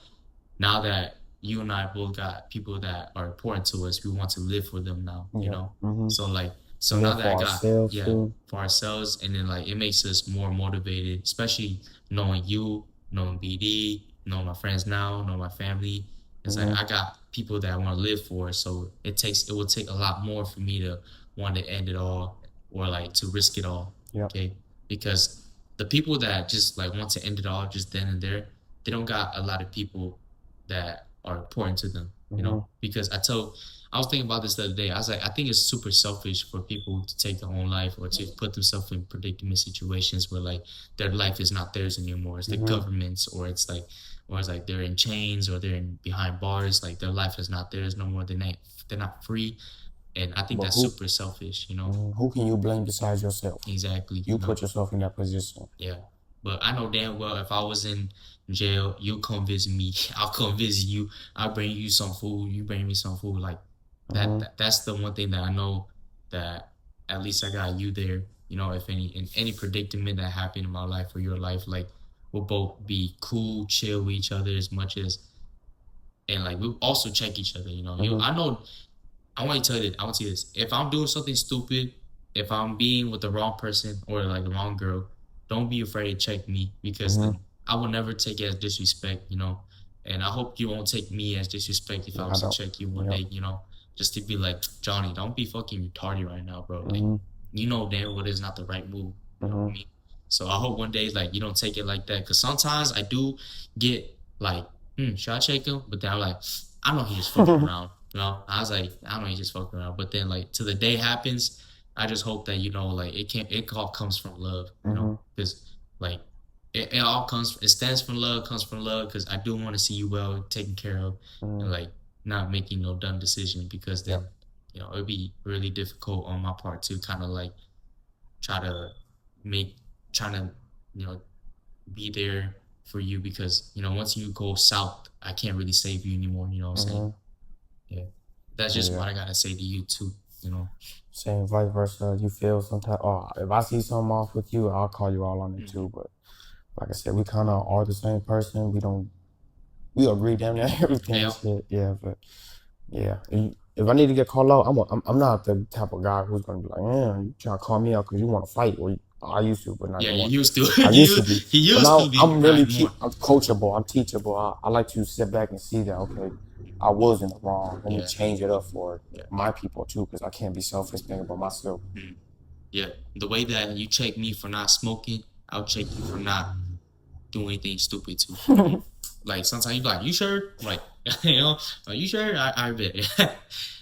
now that you and I both got people that are important to us, we want to live for them now, you know. So like, so now that I got for ourselves, and then like it makes us more motivated, especially knowing you, knowing BD, knowing my friends now, knowing my family. It's like I got people that I want to live for, so it will take a lot more for me to want to end it all, or like to risk it all. Okay, because the people that just like want to end it all just then and there, they don't got a lot of people that are important to them, you know. Because I was thinking about this the other day. I was like, I think it's super selfish for people to take their own life, or to put themselves in predicament situations where like their life is not theirs anymore. It's the government's, or it's like they're in chains, or they're behind bars. Like their life is not theirs no more. They're not free, and I think that's super selfish, you know.
Who can you blame besides yourself?
Exactly.
You put yourself in that position.
Yeah. But I know damn well if I was in jail, you come visit me. I'll come visit you. I'll bring you some food. You bring me some food. Like that's the one thing that I know, that at least I got you there. You know, if in any predicament that happened in my life or your life, like we'll both be cool, chill with each other as much as, and like we'll also check each other. You know, I know. I want to tell you this. I want to tell you this. If I'm doing something stupid, if I'm being with the wrong person or like the wrong girl, don't be afraid to check me, because I will never take it as disrespect, you know. And I hope you won't take me as disrespect if I was to check you one day, you know, just to be like, Johnny, don't be fucking retarded right now, bro. Like, you know damn well it's not the right move. You know what I mean? So I hope one day like you don't take it like that, because sometimes I do get like, should I check him? But then I'm like, I know he's just fucking around. You know, I was like, I know he's just fucking around. But then like till the day happens, I just hope that, you know, like it all comes from love, you know, because like it all comes. It stands from love. Comes from love because I do want to see you well, taken care of, and like not making no dumb decision because then
Yep.
it'd be really difficult on my part to kind of like try to make trying to you know be there for you because once you go south, I can't really save you anymore. You know what I'm saying? Yeah, that's just what
Yeah.
I gotta say to you too. You know.
Same vice versa. You feel sometimes, oh, if I see something off with you, I'll call you all on it
Mm-hmm.
too. But like I said, we kind of are the same person. We agree damn near everything and
Yeah.
shit. Yeah, but yeah, if I need to get called out, I'm not the type of guy who's gonna be like, you trying to call me out because you want to fight. Or I used to, but not
Yeah,
no more.
you used to.
I used to be,
He
but
used to
now
be, but not anymore.
I'm coachable. I'm teachable. I like to sit back and see that okay, I was in the wrong. Let me
Yeah.
change it up for
Yeah.
my people too, because I can't be selfish thinking about myself.
Yeah. The way that you check me for not smoking, I'll check you for not doing anything stupid too. Like sometimes you like, you sure? Like, are you sure? I bet.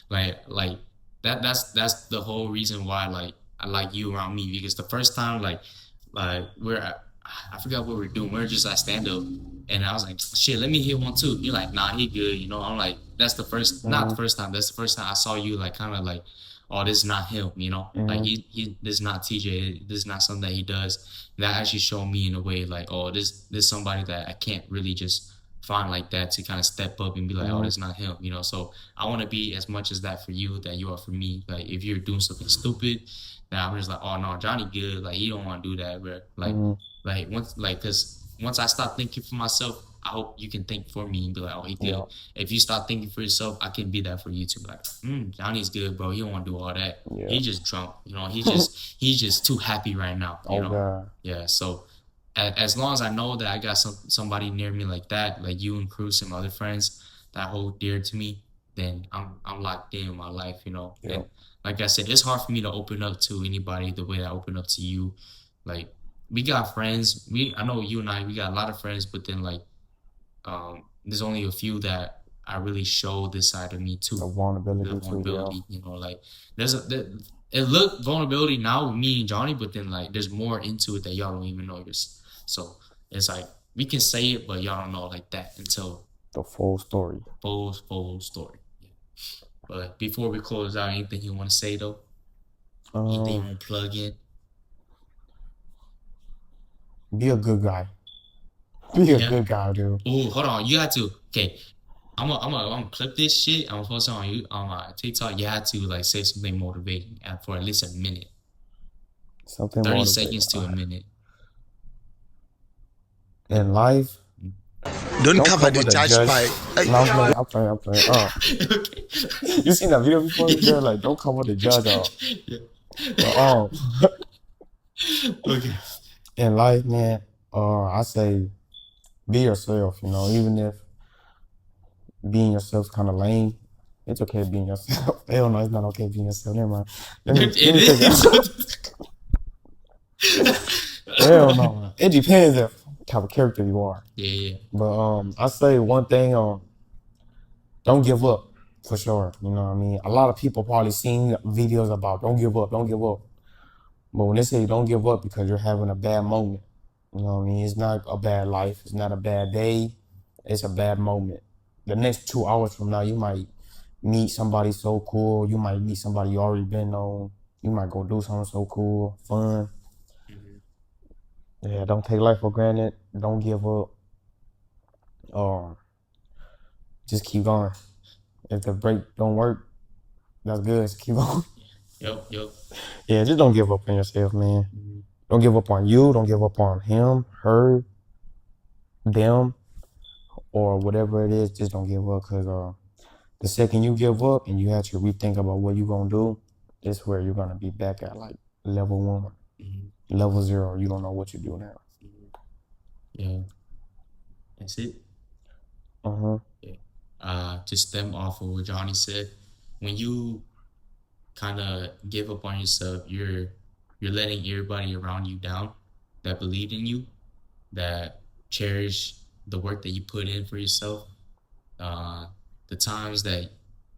like that's the whole reason why like I like you around me because the first time like I forgot what we were doing. We were just at stand up and I was like, shit, let me hit one too. You're like, nah, he good. I'm like, that's the first not the first time. That's the first time I saw you like kind of like, oh, this is not him, Like he this is not TJ, this is not something that he does. That actually showed me in a way like, oh, this somebody that I can't really just find like that to kind of step up and be like, oh, that's not him, So I want to be as much as that for you that you are for me. Like if you're doing something stupid, then I'm just like, oh no, Johnny good. Like he don't want to do that, but like once because once I stop thinking for myself, I hope you can think for me and be like, oh, he good.
Yeah.
If you start thinking for yourself, I can be that for you too. Like, Johnny's good, bro. He don't want to do all that.
Yeah.
He just drunk. He's just too happy right now.
God.
Yeah. So as long as I know that I got somebody near me like that, like you and Cruz, some other friends that hold dear to me, then I'm locked in my life.
Yeah.
And like I said, it's hard for me to open up to anybody the way I open up to you. Like we got friends. I know you and we got a lot of friends, but then like there's only a few that I really show this side of me too.
The vulnerability
Vulnerability,
too,
like it look vulnerability now with me and Johnny, but then like there's more into it that y'all don't even know. So it's like we can say it, but y'all don't know like that until
the full story.
Full story. Yeah. But before we close out, anything you want to say though? Anything you want to plug in?
Be a good guy. Be a good guy, dude.
Oh, hold on. You got to. Okay. I'm gonna clip this shit. I'm gonna post it on you on my TikTok. You have to like say something motivating for at least a minute.
Something
30 seconds to a minute.
In life,
don't cover the judge by.
No, I'm playing. Okay. You seen that video before? Yeah, like don't cover the judge up. But,
okay.
In life, man, I say be yourself. Even if being yourself is kind of lame, it's okay being yourself. Hell no, it's not okay being yourself. Never mind. Let me Hell no, man. It depends on what type of character you are.
Yeah.
But I say one thing, don't give up for sure. You know what I mean? A lot of people probably seen videos about don't give up. But when they say don't give up because you're having a bad moment, you know what I mean? It's not a bad life. It's not a bad day. It's a bad moment. The next 2 hours from now, you might meet somebody so cool. You might meet somebody you already been on. You might go do something so cool, fun. Yeah, don't take life for granted. Don't give up. Just keep going. If the break don't work, that's good. Just keep going.
Yep.
Yeah, just don't give up on yourself, man. Don't give up on you. Don't give up on him, her, them, or whatever it is. Just don't give up because the second you give up and you have to rethink about what you're going to do, it's where you're going to be back at like level 1. Level 0, you don't know what you do now.
Yeah. That's it. Yeah. To stem off of what Johnny said, when you kind of give up on yourself, you're letting everybody around you down that believed in you, that cherish the work that you put in for yourself. The times that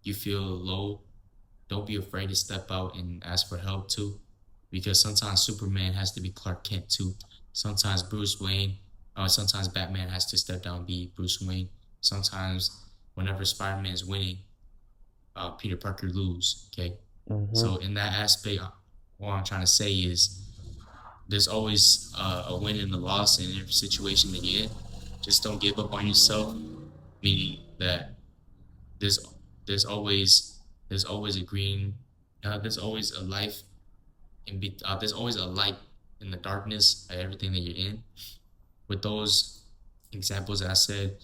you feel low, don't be afraid to step out and ask for help too, because sometimes Superman has to be Clark Kent too. Sometimes Bruce Wayne Sometimes Batman has to step down and be Bruce Wayne. Sometimes whenever Spider-Man is winning, Peter Parker lose. Okay, so in that aspect, what I'm trying to say is there's always a win and a loss in every situation that you're in. Just don't give up on yourself. Meaning that there's there's always there's always a green, there's always a life there's always a light in the darkness of everything that you're in. With those examples that I said,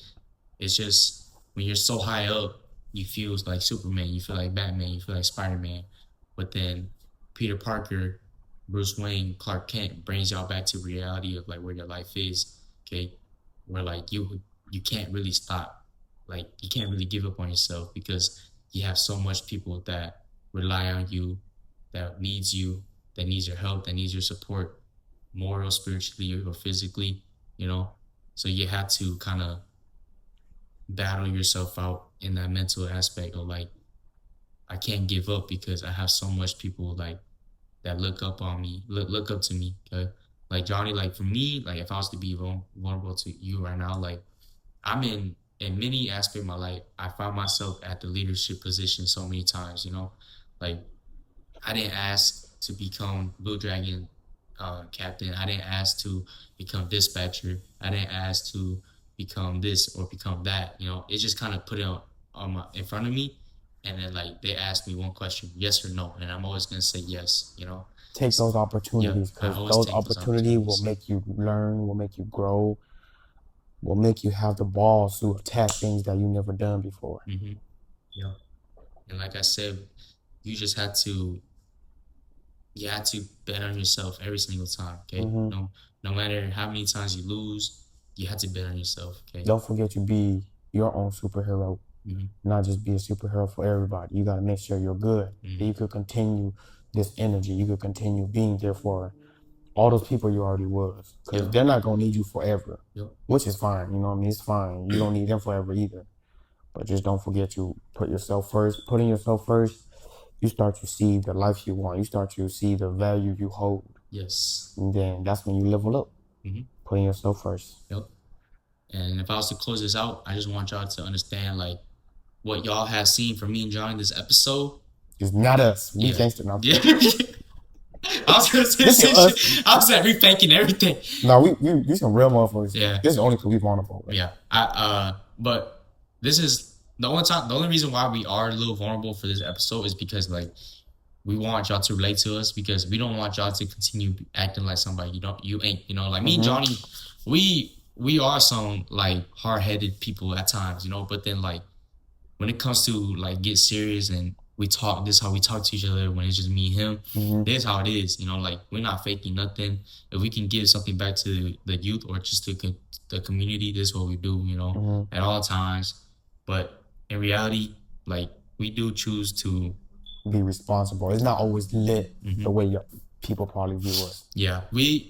it's just when you're so high up, you feel like Superman, you feel like Batman, you feel like Spider-Man. But then Peter Parker, Bruce Wayne, Clark Kent brings y'all back to reality of like where your life is. Okay, where like you can't really stop, like you can't really give up on yourself because you have so much people that rely on you, that needs you, that needs your help, that needs your support, moral, spiritually, or physically. So you have to kind of battle yourself out in that mental aspect of like, I can't give up because I have so much people like that look up on me, look up to me. Okay? Like Johnny, like for me, like if I was to be vulnerable to you right now, like I'm in many aspects of my life, I found myself at the leadership position so many times. Like I didn't ask to become Blue Dragon captain. I didn't ask to become dispatcher. I didn't ask to become this or become that. It just kind of put it in front of me, and then like they asked me one question, yes or no, and I'm always gonna say yes.
Take those opportunities, because those opportunities will make you learn, will make you grow, will make you have the balls to attack things that you never done before.
Yeah. And like I said, you just had to bet on yourself every single time. Okay. No matter how many times you lose, you have to bet on yourself. Okay.
Don't forget to be your own superhero. Not just be a superhero for everybody. You got to make sure you're good. That you could continue this energy. You could continue being there for all those people you already was. Because they're not going to need you forever. Which is fine. You know what I mean? It's fine. You don't need them forever either. But just don't forget to put yourself first. Putting yourself first, you start to see the life you want. You start to see the value you hold.
Yes.
And then that's when you level up. Putting yourself first.
Yep. And if I was to close this out, I just want y'all to understand like what y'all have seen from me and John in this episode.
It's not us. We gangster now.
Yeah. I was gonna say us. I was like, we faking everything.
No, we some real motherfuckers.
Yeah.
This is only because we vulnerable. Right?
Yeah. But this is the only reason why we are a little vulnerable for this episode is because like we want y'all to relate to us, because we don't want y'all to continue acting like somebody you ain't. Like me and Johnny, we are some like hard-headed people at times, but then like when it comes to like get serious and we talk, this is how we talk to each other when it's just me and him. This is how it is, like we're not faking nothing. If we can give something back to the youth or just to the community, this is what we do, at all times. But in reality, like we do choose to
be responsible. It's not always lit the way people probably view us.
Yeah, we're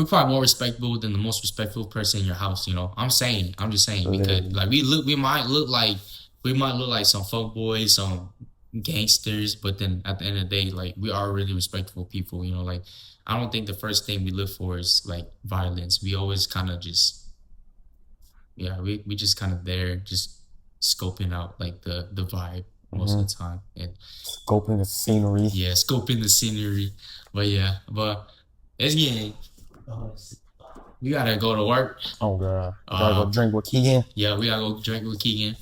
probably more respectable than the most respectful person in your house. I'm just saying because like we might look like some folk boys, some gangsters, but then at the end of the day, like we are really respectful people. Like I don't think the first thing we look for is like violence. We always kind of just we just kind of there just scoping out like the vibe most of the time, and
scoping the scenery.
Yeah, scoping the scenery. But it's getting. We gotta go to work.
Oh god, gotta go drink with Keegan.
Yeah, we gotta go drink with Keegan.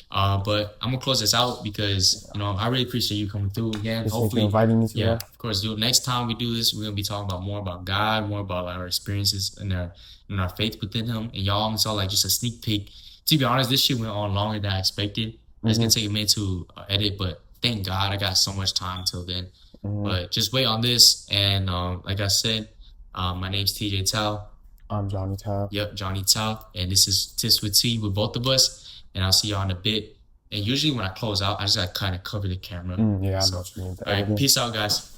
But I'm gonna close this out because I really appreciate you coming through again. Hopefully,
inviting me to that.
Of course. Next time we do this, we're gonna be talking about more about God, more about our experiences and our faith within Him. And y'all saw like just a sneak peek. To be honest, this shit went on longer than I expected. It's gonna take a minute to edit, but thank God I got so much time till then. But just wait on this, and like I said, my name's TJ Thao.
I'm Johnny Thao.
Yep, Johnny Thao, and this is Tips with T with both of us. And I'll see y'all in a bit. And usually when I close out, I just gotta kind of cover the camera.
I know what you mean.
All right, peace out, guys.